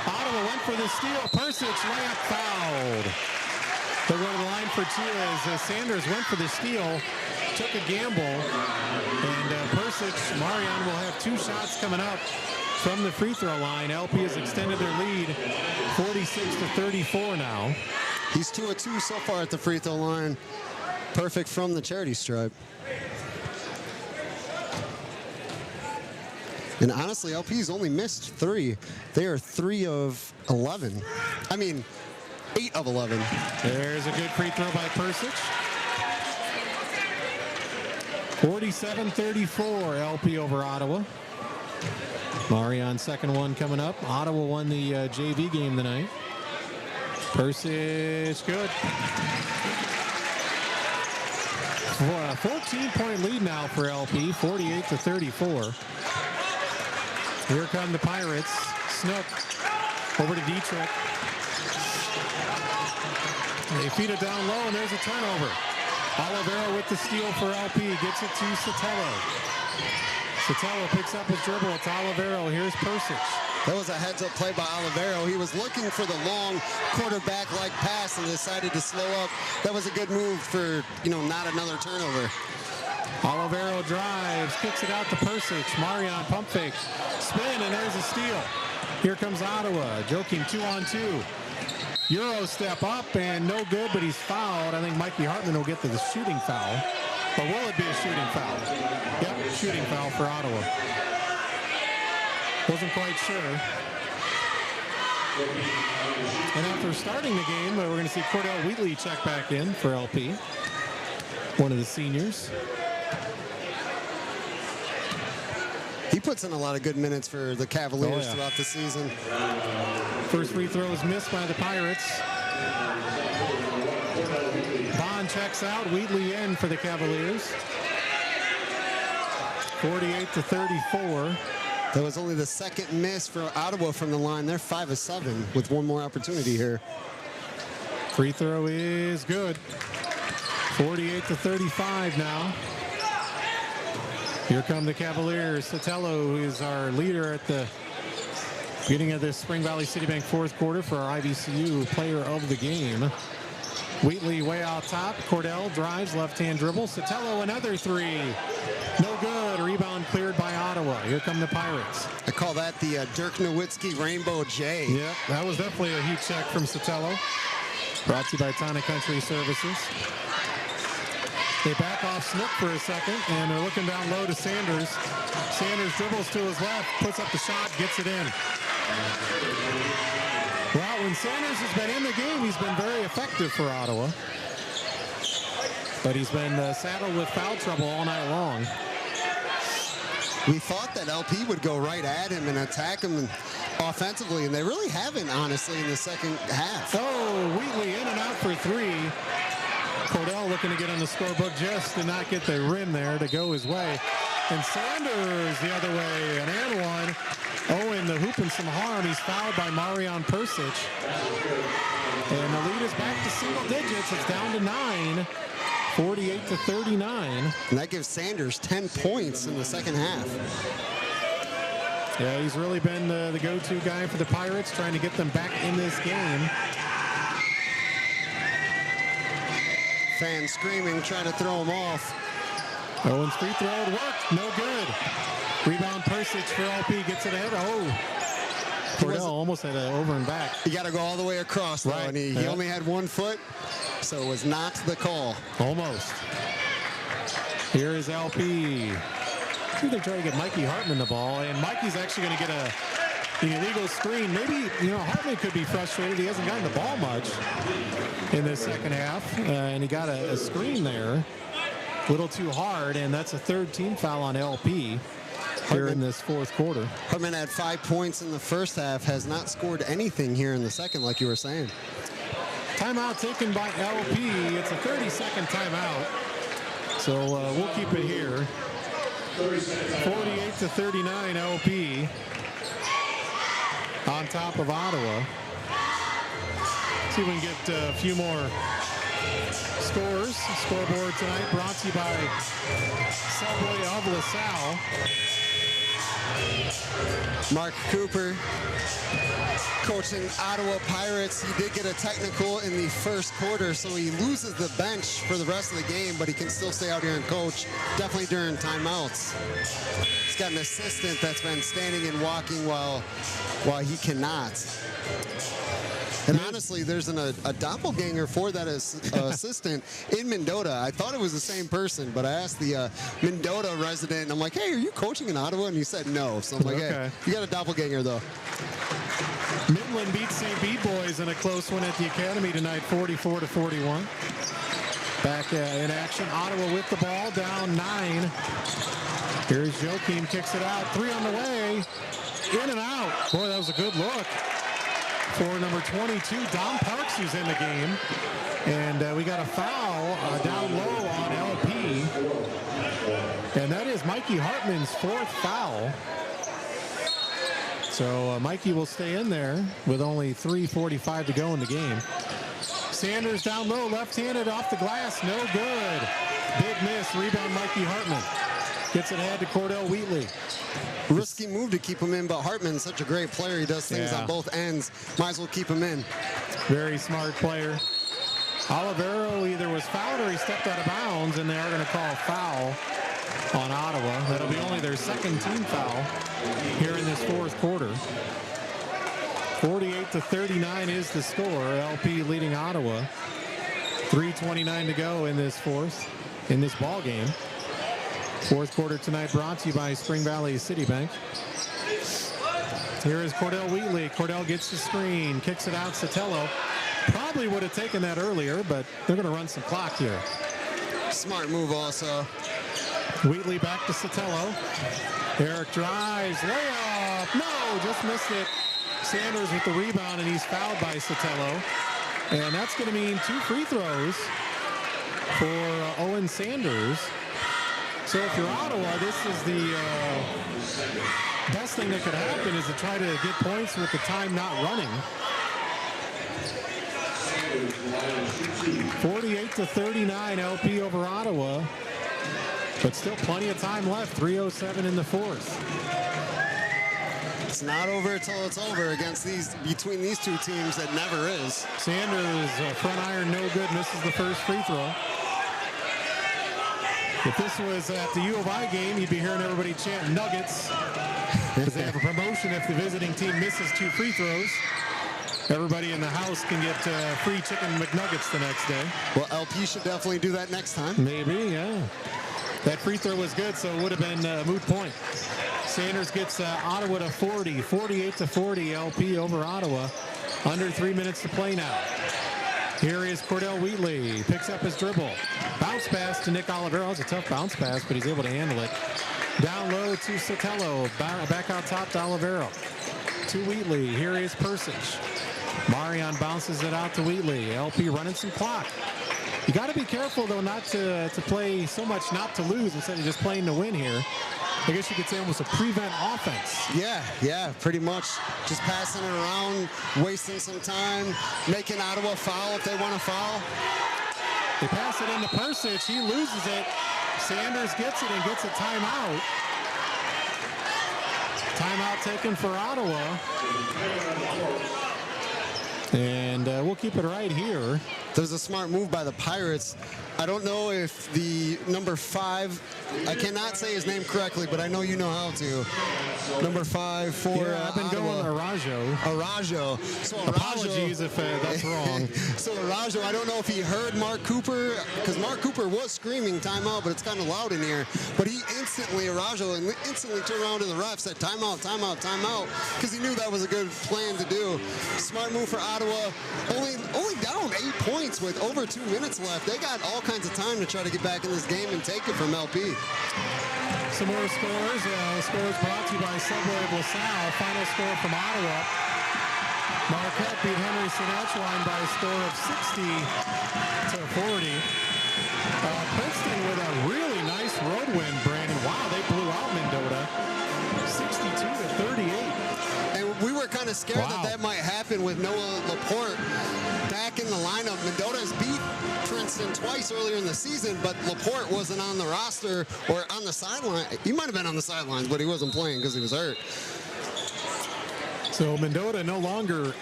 Ottawa went for the steal. Persic layup fouled. They'll go to the line for two as Sanders went for the steal, took a gamble, and Persic, Marian will have two shots coming up from the free throw line. LP has extended their lead 46-34 now. He's 2 of 2 so far at the free throw line. Perfect from the charity stripe. And honestly, LP's only missed 3. They are 3 of 11. I mean, 8 of 11. There's a good free throw by Persic. 47-34, LP over Ottawa. Marian second one coming up. Ottawa won the JV game tonight. Persic, good. For a 14-point lead now for LP, 48-34. Here come the Pirates. Snook over to Dietrich. They feed it down low, and there's a turnover. Olivero with the steal for LP. Gets it to Sotelo. Sotelo picks up his dribble. It's Olivero. Here's Persic. That was a heads-up play by Olivero. He was looking for the long quarterback-like pass and decided to slow up. That was a good move for, not another turnover. Olivero drives, kicks it out to Persic. Marian pump fake. Spin, and there's a steal. Here comes Ottawa. Joakim 2-on-2. Euro step up, and no good, but he's fouled. I think Mikey Hartman will get to the shooting foul. But will it be a shooting foul? Yep, shooting foul for Ottawa. Wasn't quite sure. And after starting the game, we're going to see Cordell Wheatley check back in for LP. One of the seniors. He puts in a lot of good minutes for the Cavaliers throughout the season. First free throw is missed by the Pirates. Bond checks out. Wheatley in for the Cavaliers. 48-34. That was only the second miss for Ottawa from the line. They're 5 of 7 with one more opportunity here. Free throw is good. 48-35 now. Here come the Cavaliers. Sotelo, who is our leader at the beginning of this Spring Valley City Bank fourth quarter for our IVCU player of the game. Wheatley way out top. Cordell drives, left-hand dribble. Sotelo, another three. No good. Rebound cleared by Ottawa. Here come the Pirates. I call that the Dirk Nowitzki Rainbow J. Yep, that was definitely a heat check from Sotelo. Brought to you by Tana Country Services. They back off Snook for a second, and they're looking down low to Sanders. Sanders dribbles to his left, puts up the shot, gets it in. Well, when Sanders has been in the game, he's been very effective for Ottawa. But he's been saddled with foul trouble all night long. We thought that LP would go right at him and attack him offensively, and they really haven't, honestly, in the second half. Oh, Wheatley in and out for three. Cordell looking to get on the scorebook, just did not get the rim there to go his way. And Sanders the other way, an and one. Owen, the hoop and some harm. He's fouled by Marion Persic. And the lead is back to single digits. It's down to 9, 48-39. And that gives Sanders 10 points in the second half. Yeah, he's really been the go-to guy for the Pirates, trying to get them back in this game. Fans screaming, trying to throw him off. Owen's free throw worked, no good. Rebound Persic for LP, gets it ahead. Oh, Cordell almost had an over and back. You got to go all the way across, though, right. And he only had 1 foot, so it was not the call. Almost. Here is LP. I think they're trying to get Mikey Hartman the ball, and Mikey's actually going to get an illegal screen. Maybe, Hartman could be frustrated. He hasn't gotten the ball much in the second half, and he got a screen there. A little too hard, and that's a third team foul on LP here in this fourth quarter. Hartman had 5 points in the first half, has not scored anything here in the second, like you were saying. Timeout taken by LP. It's a 30-second timeout, so we'll keep it here. 48-39 LP on top of Ottawa. See if we can get a few more scores. Scoreboard tonight brought to you by Subway of LaSalle. Mark Cooper coaching Ottawa Pirates. He did get a technical in the first quarter, so he loses the bench for the rest of the game, but he can still stay out here and coach, definitely during timeouts. He's got an assistant that's been standing and walking while he cannot. And honestly, there's a doppelganger for that assistant in Mendota. I thought it was the same person, but I asked the Mendota resident, and I'm like, hey, are you coaching in Ottawa? And he said no. So I'm like, hey, you got a doppelganger, though. Midland beats St. Bede boys in a close one at the Academy tonight, 44-41. Back in action, Ottawa with the ball, down 9. Here's Joachim, kicks it out. 3 on the way. In and out. Boy, that was a good look for number 22, Dom Parks, who's in the game. And we got a foul down low on LP. And that is Mikey Hartman's 4th foul. So Mikey will stay in there with only 3:45 to go in the game. Sanders down low, left-handed off the glass, no good. Big miss, rebound Mikey Hartman. Gets it ahead to Cordell Wheatley. Risky move to keep him in, but Hartman's such a great player. He does things on both ends. Might as well keep him in. Very smart player. Olivero either was fouled or he stepped out of bounds, and they are going to call a foul on Ottawa. That'll be only their second team foul here in this fourth quarter. 48-39 is the score. LP leading Ottawa. 3:29 to go in this ball game. Fourth quarter tonight brought to you by Spring Valley City Bank. Here is Cordell Wheatley. Cordell gets the screen, kicks it out. Sotelo probably would have taken that earlier, but they're going to run some clock here. Smart move also. Wheatley back to Sotelo. Eric drives, layup. No, just missed it. Sanders with the rebound, and he's fouled by Sotelo. And that's going to mean 2 free throws for Owen Sanders. So if you're Ottawa, this is the best thing that could happen is to try to get points with the time not running. 48-39 LP over Ottawa, but still plenty of time left. 3:07 in the fourth. It's not over until it's over against between these two teams. That never is. Sanders front iron no good, misses the first free throw. If this was at the U of I game, you'd be hearing everybody chant Nuggets because they have a promotion if the visiting team misses 2 free throws. Everybody in the house can get free chicken McNuggets the next day. Well, LP should definitely do that next time. Maybe, yeah. That free throw was good, so it would have been a moot point. Sanders gets Ottawa to 40, 48-40 LP over Ottawa. Under 3 minutes to play now. Here is Cordell Wheatley, picks up his dribble. Bounce pass to Nick Olivero. It's a tough bounce pass, but he's able to handle it. Down low to Sotelo, back out top to Olivero. To Wheatley, here is Persich. Marion bounces it out to Wheatley. LP running some clock. You got to be careful, though, not to play so much not to lose instead of just playing to win here. I guess you could say almost a prevent offense. Yeah, pretty much. Just passing it around, wasting some time, making Ottawa foul if they want to foul. They pass it into Persich. He loses it. Sanders gets it and gets a timeout. Timeout taken for Ottawa. And we'll keep it right here. That was a smart move by the Pirates. I don't know if the number 5, I cannot say his name correctly, but I know you know how to. Number 5 for I've been Ottawa. going Arajo. Arajo. So Arajo, apologies if that's wrong. So Arajo, I don't know if he heard Mark Cooper, because Mark Cooper was screaming timeout, but it's kind of loud in here. But he Arajo instantly turned around to the ref, said timeout, timeout, timeout, because he knew that was a good plan to do. Smart move for Ottawa. Only down 8 points with over 2 minutes left. They got all kinds of time to try to get back in this game and take it from LP. Some more scores. Scores brought to you by Subway of LaSalle. Final score from Ottawa. Marquette beat Henry Saskatchewan by a score of 60-40. Princeton with a really nice road win, Brandon. Wow, they blew out Mendota. 62-38. And we were kind of scared that might happen with Noah Laporte back in the lineup. Mendota's beat Princeton twice earlier in the season, but Laporte wasn't on the roster or on the sideline. He might have been on the sidelines, but he wasn't playing because he was hurt. So Mendota no longer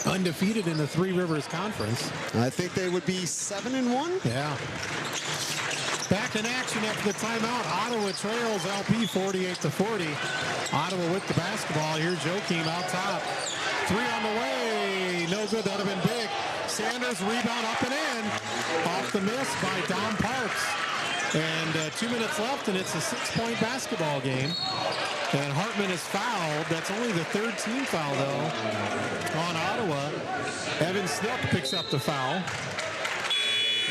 undefeated in the Three Rivers Conference. I think they would be 7-1. Yeah. Back in action after the timeout. Ottawa trails LP 48-40. Ottawa with the basketball. Here's Joakim out top. 3 on the way. No good. That would have been big. Sanders rebound up and in. Off the miss by Dom Parks. And 2 minutes left, and it's a 6-point basketball game. And Hartman is fouled. That's only the 3rd team foul, though, on Ottawa. Evan Snook picks up the foul.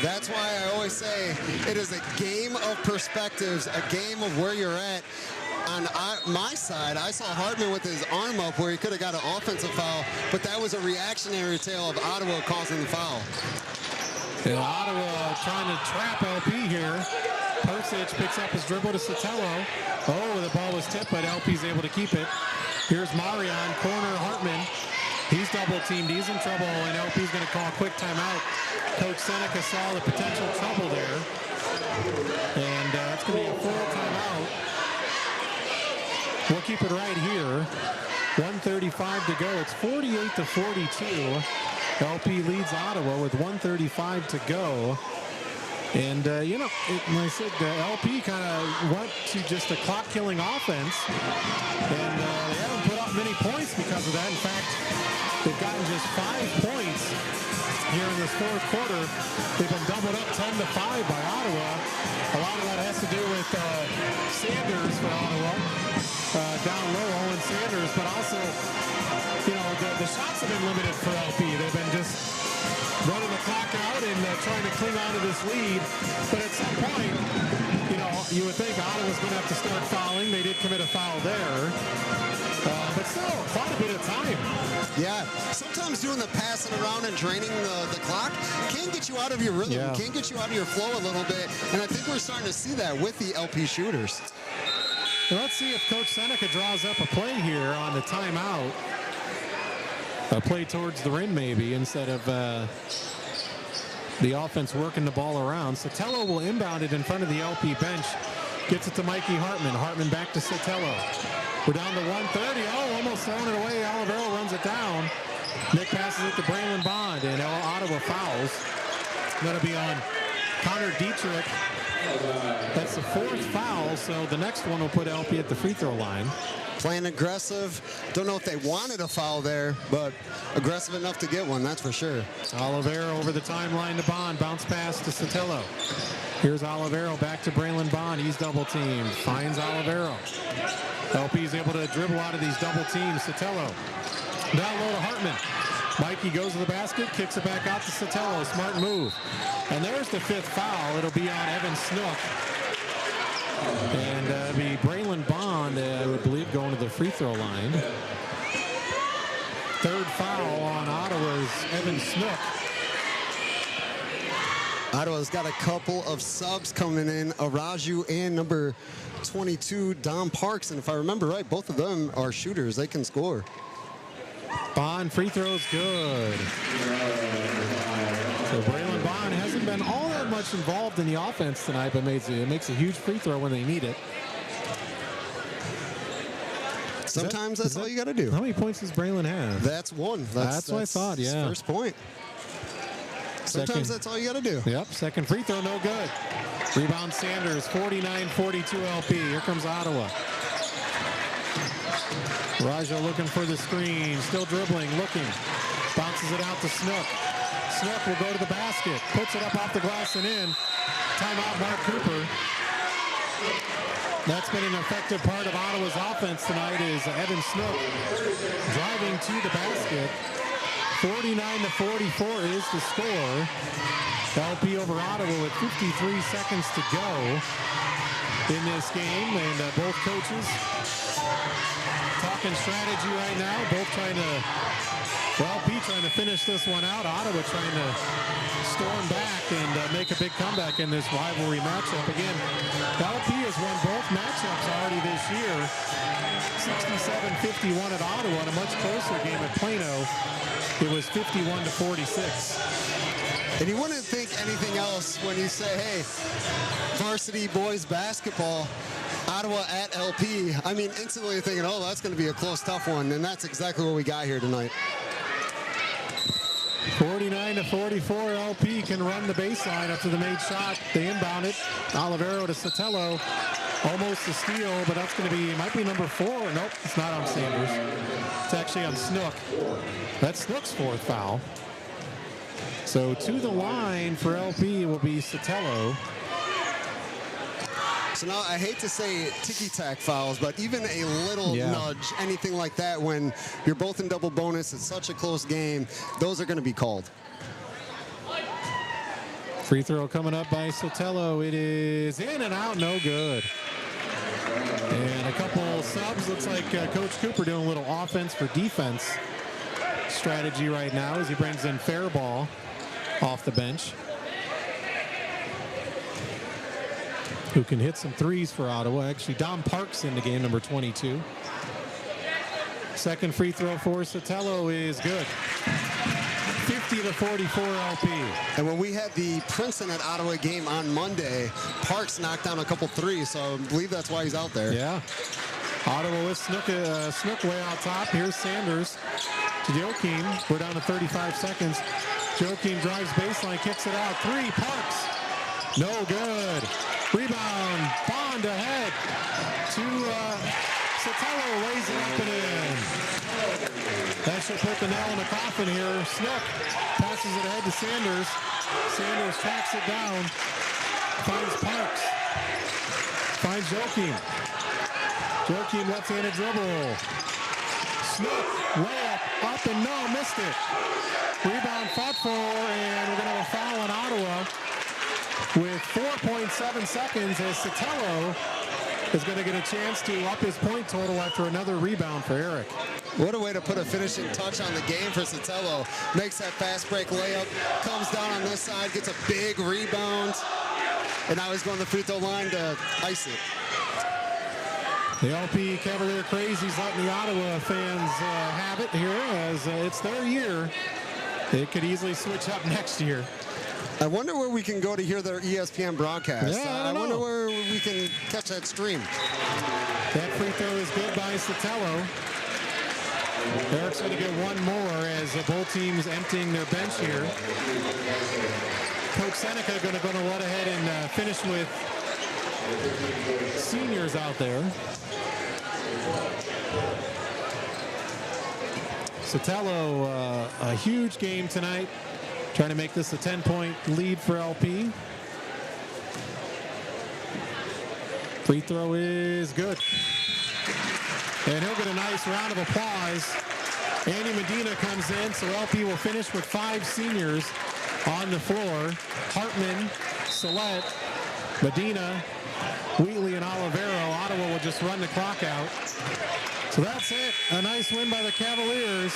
That's why I always say it is a game of perspectives, a game of where you're at. On my side, I saw Hartman with his arm up where he could have got an offensive foul, but that was a reactionary tale of Ottawa causing the foul. And Ottawa trying to trap LP here. Persich picks up his dribble to Sotelo. Oh, the ball was tipped, but LP's able to keep it. Here's Marion, corner Hartman. He's double teamed, he's in trouble, and LP's gonna call a quick timeout. Coach Seneca saw the potential trouble there. And it's gonna be a full timeout. We'll keep it right here. 1:35 to go. It's 48-42. LP leads Ottawa with 1:35 to go. And, like I said, LP kind of went to just a clock-killing offense. And they haven't put up many points because of that. In fact, they've gotten just 5 points here in this fourth quarter. They've been doubled up 10-5 by Ottawa. A lot of that has to do with Sanders for Ottawa. Down low, Owen Sanders, but also, the shots have been limited for LP. They've been just running the clock out and trying to cling on to this lead. But at some point, you would think Ottawa's going to have to start fouling. They did commit a foul there. But still, quite a bit of time. Yeah, sometimes doing the passing around and draining the clock can get you out of your rhythm, can get you out of your flow a little bit, and I think we're starting to see that with the LP shooters. Well, let's see if Coach Seneca draws up a play here on the timeout. A play towards the rim maybe instead of the offense working the ball around. Sotelo will inbound it in front of the LP bench. Gets it to Mikey Hartman. Hartman back to Sotelo. We're down to 130. Oh, almost throwing it away. Olivero runs it down. Nick passes it to Braylon Bond, and Ottawa fouls. That'll be on Connor Dietrich. That's the 4th foul, so the next one will put LP at the free throw line. Playing aggressive. Don't know if they wanted a foul there, but aggressive enough to get one, that's for sure. Olivero over the timeline to Bond. Bounce pass to Sotelo. Here's Olivero back to Braylon Bond. He's double teamed. Finds Olivero. LP's able to dribble out of these double teams. Sotelo. Down low to Hartman. Mikey goes to the basket, kicks it back out to Sotelo. Smart move. And there's the 5th foul. It'll be on Evan Snook. And be Braylon Bond, I would believe, going to the free throw line. 3rd foul on Ottawa's Evan Snook. Ottawa's got a couple of subs coming in, Araju and number 22, Dom Parks. And if I remember right, both of them are shooters. They can score. Bond free throws good. So Braylon Bond hasn't been all that much involved in the offense tonight, but makes a huge free throw when they need it. Sometimes that's all you got to do. How many points does Braylon have? That's 1. That's what I thought, yeah. His first point. Sometimes that's all you got to do. Yep, second free throw, no good. Rebound Sanders, 49-42 LP. Here comes Ottawa. Raja looking for the screen, still dribbling, looking. Bounces it out to Snook. Snook will go to the basket, puts it up off the glass and in. Timeout, Mark Cooper. That's been an effective part of Ottawa's offense tonight is Evan Snook driving to the basket. 49-44 is the score. LP over Ottawa with 53 seconds to go in this game, and both coaches talking strategy right now, both trying to, LP trying to finish this one out, Ottawa trying to storm back and make a big comeback in this rivalry matchup. Again, LP has won both matchups already this year, 67-51 at Ottawa, and a much closer game at Plano. It was 51-46. And you wouldn't think anything else when you say, hey, varsity boys basketball, Ottawa at LP. I mean, instantly you're thinking, oh, that's going to be a close, tough one. And that's exactly what we got here tonight. 49-44, LP can run the baseline up to the made shot. They inbound it. Olivero to Sotelo. Almost a steal, but that's going to be, might be number 4. Nope, it's not on Sanders. It's actually on Snook. That's Snook's 4th foul. So to the line for LP will be Sotelo. So now I hate to say ticky-tack fouls, but even a little nudge, anything like that, when you're both in double bonus, it's such a close game, those are going to be called. Free throw coming up by Sotelo. It is in and out, no good. And a couple subs. Looks like Coach Cooper doing a little offense for defense strategy right now as he brings in Fairball off the bench, who can hit some threes for Ottawa. Actually, Dom Parks in the game, number 22. Second free throw for Sotelo is good. 50-44 LP. And when we had the Princeton at Ottawa game on Monday, Parks knocked down a couple threes, so I believe that's why he's out there. Yeah. Ottawa with Snook way out top. Here's Sanders to Joakim. We're down to 35 seconds. Joakim drives baseline, kicks it out. 3, Parks. No good. Rebound. Bond ahead to Sotelo. Lays it up and in. That should put the nail in the coffin here. Snook passes it ahead to Sanders. Sanders tracks it down. Finds Parks. Finds Joakim. Joakim left-handed dribble. Snook, layup, up and no, missed it. Rebound fought for, and we're going to have a foul on Ottawa with 4.7 seconds as Sotelo is going to get a chance to up his point total after another rebound for Eric. What a way to put a finishing touch on the game for Sotelo. Makes that fast break layup, comes down on this side, gets a big rebound, and now he's going to the free throw line to ice it. The LP Cavalier crazies letting the Ottawa fans have it here as it's their year. It could easily switch up next year. I wonder where we can go to hear their ESPN broadcast. Yeah, I wonder where we can catch that stream. That free throw is good by Sotelo. Eric's going to get one more as both teams emptying their bench here. Coach Seneca going to go ahead and finish with seniors out there. Sotelo, a huge game tonight, trying to make this a 10-point lead for LP. Free throw is good. And he'll get a nice round of applause. Andy Medina comes in, so LP will finish with 5 seniors on the floor. Hartman, Sellette, Medina, Wheatley, and Olivero. Ottawa will just run the clock out. So that's it. A nice win by the Cavaliers.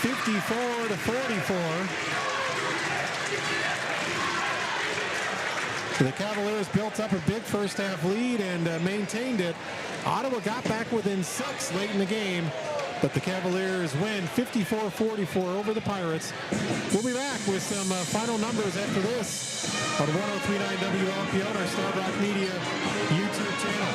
54-44. The Cavaliers built up a big first half lead and maintained it. Ottawa got back within 6 late in the game, but the Cavaliers win 54-44 over the Pirates. We'll be back with some final numbers after this on 103.9 WLPO on our Star Rock Media YouTube channel.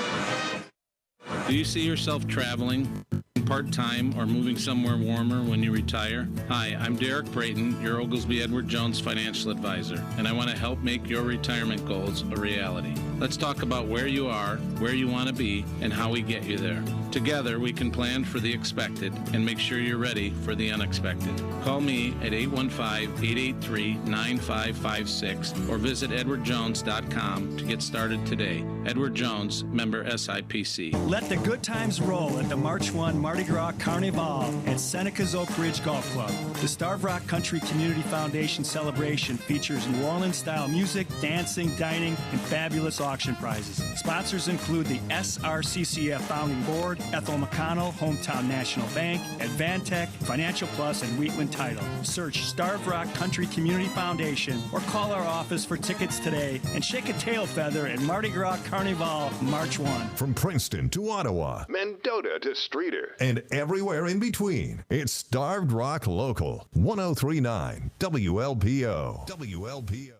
Do you see yourself traveling part-time or moving somewhere warmer when you retire? Hi, I'm Derek Brayton, your Oglesby Edward Jones financial advisor, and I want to help make your retirement goals a reality. Let's talk about where you are, where you want to be, and how we get you there. Together, we can plan for the expected and make sure you're ready for the unexpected. Call me at 815-883-9556 or visit edwardjones.com to get started today. Edward Jones, member SIPC. Let the good times roll at the March 1 Mardi Gras Carnival at Seneca's Oak Ridge Golf Club. The Starved Rock Country Community Foundation celebration features New Orleans-style music, dancing, dining, and fabulous auction prizes. Sponsors include the SRCCF Founding Board, Ethel McConnell, Hometown National Bank, Advantech, Financial Plus, and Wheatland Title. Search Starved Rock Country Community Foundation or call our office for tickets today and shake a tail feather at Mardi Gras Carnival March 1. From Princeton to Ottawa, Mendota to Streeter, and everywhere in between, it's Starved Rock Local 103.9 WLPO. WLPO.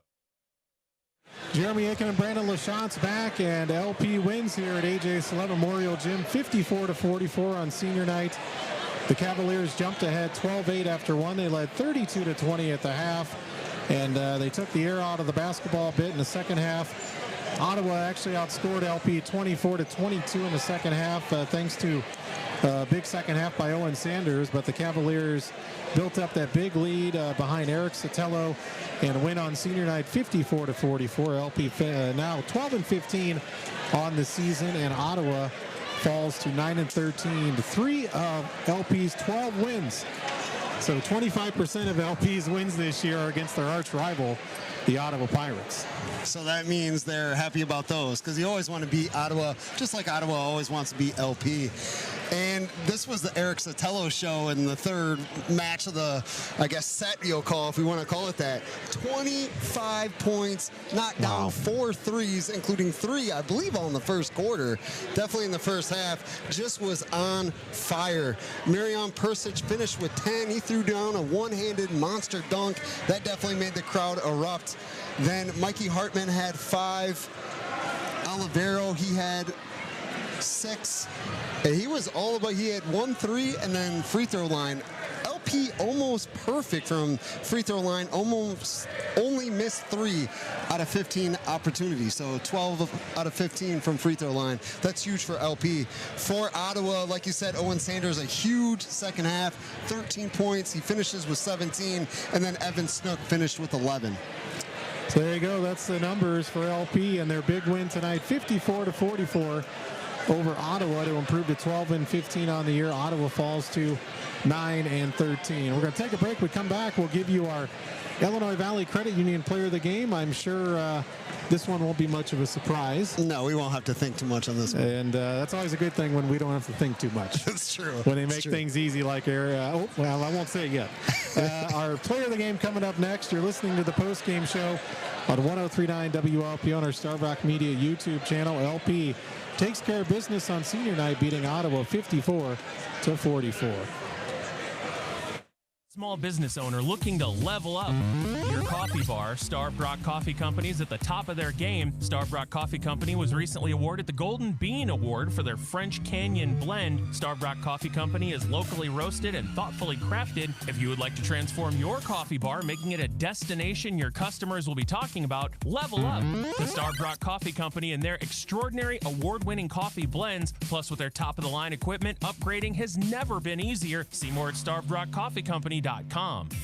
Jeremy Aiken and Brandon LaChance back, and LP wins here at AJ Sellette Memorial Gym 54-44 on senior night. The Cavaliers jumped ahead 12-8 after one. They led 32-20 at the half, and they took the air out of the basketball a bit in the second half. Ottawa actually outscored LP 24-22 in the second half, thanks to a big second half by Owen Sanders, but the Cavaliers built up that big lead behind Eric Sotelo and win on senior night 54-44. LP now 12-15 on the season, and Ottawa falls to 9-13 to 3 of LP's 12 wins. So 25% of LP's wins this year are against their arch rival, the Ottawa Pirates. So that means they're happy about those, because you always want to beat Ottawa, just like Ottawa always wants to beat LP. And this was the Eric Sotelo show in the third match of the, I guess, set you'll call, if we want to call it that. 25 points, knocked down 4 threes, including 3, I believe, all in the first quarter. Definitely in the first half, just was on fire. Marion Persic finished with 10. He threw down a one-handed monster dunk. That definitely made the crowd erupt. Then Mikey Hartman had 5. Olivero, he had 6. And he was all about, he had 1 3 and then free throw line. LP almost perfect from free throw line, almost only missed 3 out of 15 opportunities. So 12 out of 15 from free throw line. That's huge for LP. For Ottawa, like you said, Owen Sanders, a huge second half, 13 points. He finishes with 17, and then Evan Snook finished with 11. So there you go. That's the numbers for LP and their big win tonight, 54-44 over Ottawa to improve to 12-15 on the year. Ottawa falls to 9-13. We're going to take a break. We come back. We'll give you our Illinois Valley Credit Union Player of the Game. I'm sure this one won't be much of a surprise. No, we won't have to think too much on this one. And that's always a good thing when we don't have to think too much. That's true. When they make things easy like I won't say it yet. Our Player of the Game coming up next. You're listening to the Postgame Show on 103.9 WLP on our Starved Rock Media YouTube channel. LP takes care of business on senior night, beating Ottawa 54-44. Small business owner looking to level up. Your coffee bar, Starved Rock Coffee Company, is at the top of their game. Starved Rock Coffee Company was recently awarded the Golden Bean Award for their French Canyon blend. Starved Rock Coffee Company is locally roasted and thoughtfully crafted. If you would like to transform your coffee bar, making it a destination your customers will be talking about, level up to Starved Rock Coffee Company and their extraordinary award-winning coffee blends. Plus, with their top-of-the-line equipment, upgrading has never been easier. See more at StarvedRockCoffeeCompany.com.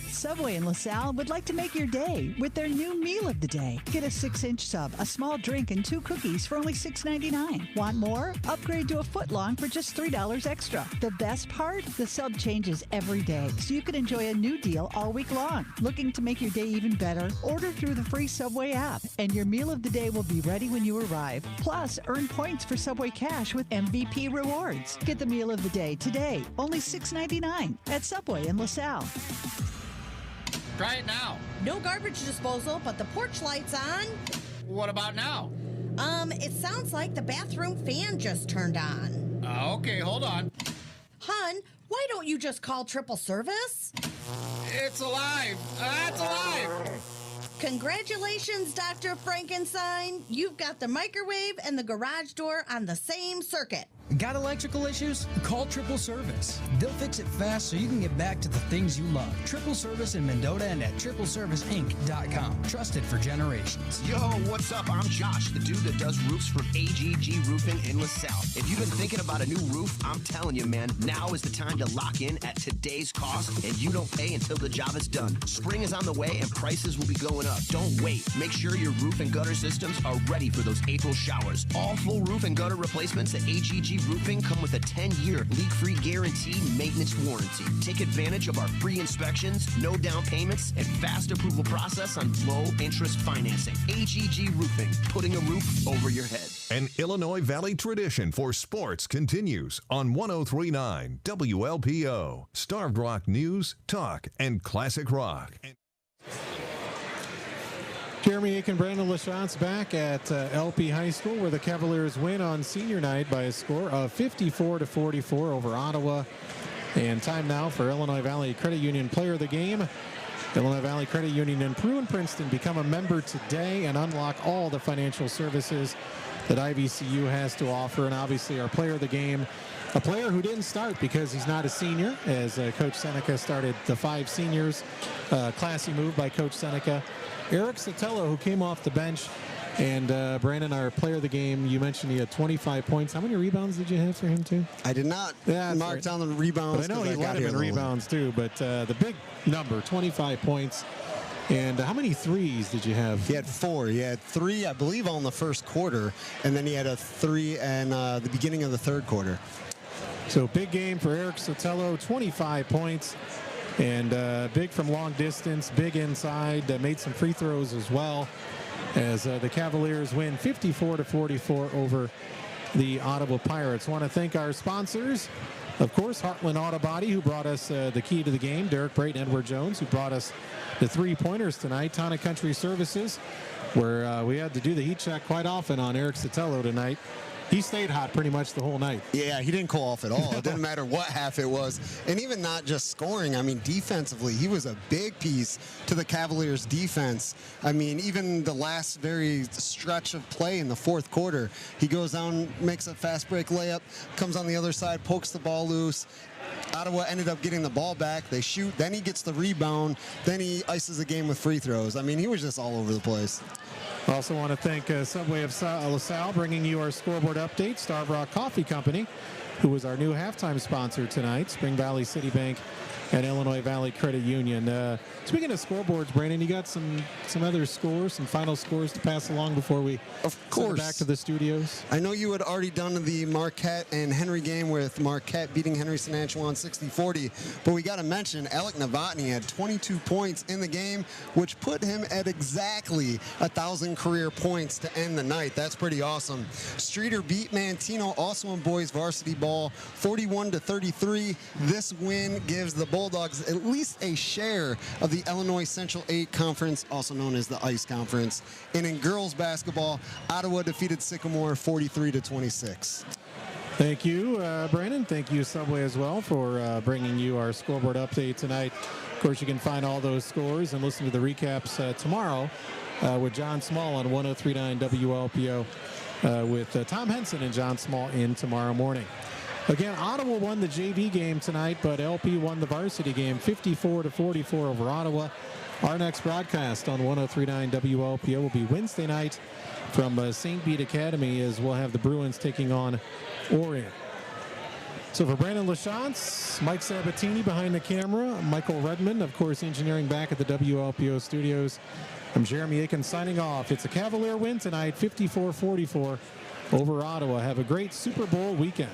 Subway in LaSalle would like to make your day with their new meal of the day. Get a 6-inch sub, a small drink, and 2 cookies for only $6.99. Want more? Upgrade to a foot-long for just $3 extra. The best part? The sub changes every day, so you can enjoy a new deal all week long. Looking to make your day even better? Order through the free Subway app, and your meal of the day will be ready when you arrive. Plus, earn points for Subway Cash with MVP rewards. Get the meal of the day today, only $6.99 at Subway in LaSalle. Try it now. No garbage disposal, but the porch light's on. What about now? It sounds like the bathroom fan just turned on. Okay, hold on. Hun, why don't you just call triple service? It's alive. It's alive. Congratulations, Dr. Frankenstein. You've got the microwave and the garage door on the same circuit. Got electrical issues? Call Triple Service. They'll fix it fast so you can get back to the things you love. Triple Service in Mendota and at tripleserviceinc.com. Trusted for generations. Yo, what's up? I'm Josh, the dude that does roofs for AGG Roofing in LaSalle. If you've been thinking about a new roof, I'm telling you, man, now is the time to lock in at today's cost, and you don't pay until the job is done. Spring is on the way, and prices will be going up. Don't wait. Make sure your roof and gutter systems are ready for those April showers. All full roof and gutter replacements at AGG Roofing come with a 10-year leak-free guarantee maintenance warranty. Take advantage of our free inspections, no down payments, and fast approval process on low-interest financing. AGG Roofing, putting a roof over your head. An Illinois Valley tradition for sports continues on 103.9 WLPO. Starved Rock News, Talk, and Classic Rock. Jeremy Aiken, Brandon Lachance back at LP High School, where the Cavaliers win on senior night by a score of 54-44 over Ottawa. And time now for Illinois Valley Credit Union Player of the Game. Illinois Valley Credit Union in Peru and Princeton become a member today and unlock all the financial services that IVCU has to offer. And obviously our Player of the Game, a player who didn't start because he's not a senior, as Coach Seneca started the 5 seniors. Classy move by Coach Seneca. Eric Sotelo, who came off the bench. And Brandon, our Player of the Game, you mentioned he had 25 points. How many rebounds did you have for him, too? I did not mark down the rebounds. But I know he led him in rebounds, too. But the big number, 25 points. And how many threes did you have? He had 4. He had 3, I believe, all in the first quarter. And then he had a 3 in the beginning of the third quarter. So big game for Eric Sotelo, 25 points. And big from long distance, big inside, made some free throws as well, as the Cavaliers win 54-44 over the Ottawa Pirates. Want to thank our sponsors, of course, Heartland Auto Body, who brought us the key to the game, Derek Brayton, Edward Jones, who brought us the 3-pointers tonight, Tana Country Services, where we had to do the heat check quite often on Eric Sotelo tonight. He stayed hot pretty much the whole night. Yeah, he didn't cool off at all. It didn't matter what half it was. And even not just scoring, I mean, defensively, he was a big piece to the Cavaliers' defense. I mean, even the last very stretch of play in the fourth quarter, he goes down, makes a fast break layup, comes on the other side, pokes the ball loose. Ottawa ended up getting the ball back. They shoot. Then he gets the rebound. Then he ices the game with free throws. I mean, he was just all over the place. I also want to thank Subway of LaSalle, bringing you our scoreboard update. Starved Rock Coffee Company, who was our new halftime sponsor tonight. Spring Valley City Bank and Illinois Valley Credit Union. Speaking of scoreboards, Brandon, you got some other scores, some final scores to pass along before we send it back to the studios? I know you had already done the Marquette and Henry game with Marquette beating Henry Senachwon 60-40, but we got to mention Alec Novotny had 22 points in the game, which put him at exactly 1,000 career points to end the night. That's pretty awesome. Streeter beat Mantino also in boys varsity ball 41-33. This win gives the Bulldogs at least a share of the Illinois Central 8 Conference, also known as the ICE Conference. And in girls basketball, Ottawa defeated Sycamore 43-26. Thank you, Brandon. Thank you, Subway, as well, for bringing you our scoreboard update tonight. Of course, you can find all those scores and listen to the recaps tomorrow with John Small on 103.9 WLPO with Tom Henson and John Small in tomorrow morning. Again, Ottawa won the JV game tonight, but LP won the varsity game 54-44 over Ottawa. Our next broadcast on 103.9 WLPO will be Wednesday night from St. Bede Academy, as we'll have the Bruins taking on Orion. So for Brandon LaChance, Mike Sabatini behind the camera, Michael Redmond, of course, engineering back at the WLPO studios. I'm Jeremy Aiken signing off. It's a Cavalier win tonight, 54-44 over Ottawa. Have a great Super Bowl weekend.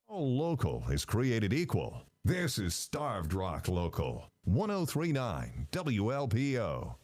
All local is created equal. This is Starved Rock Local, 103.9 WLPO.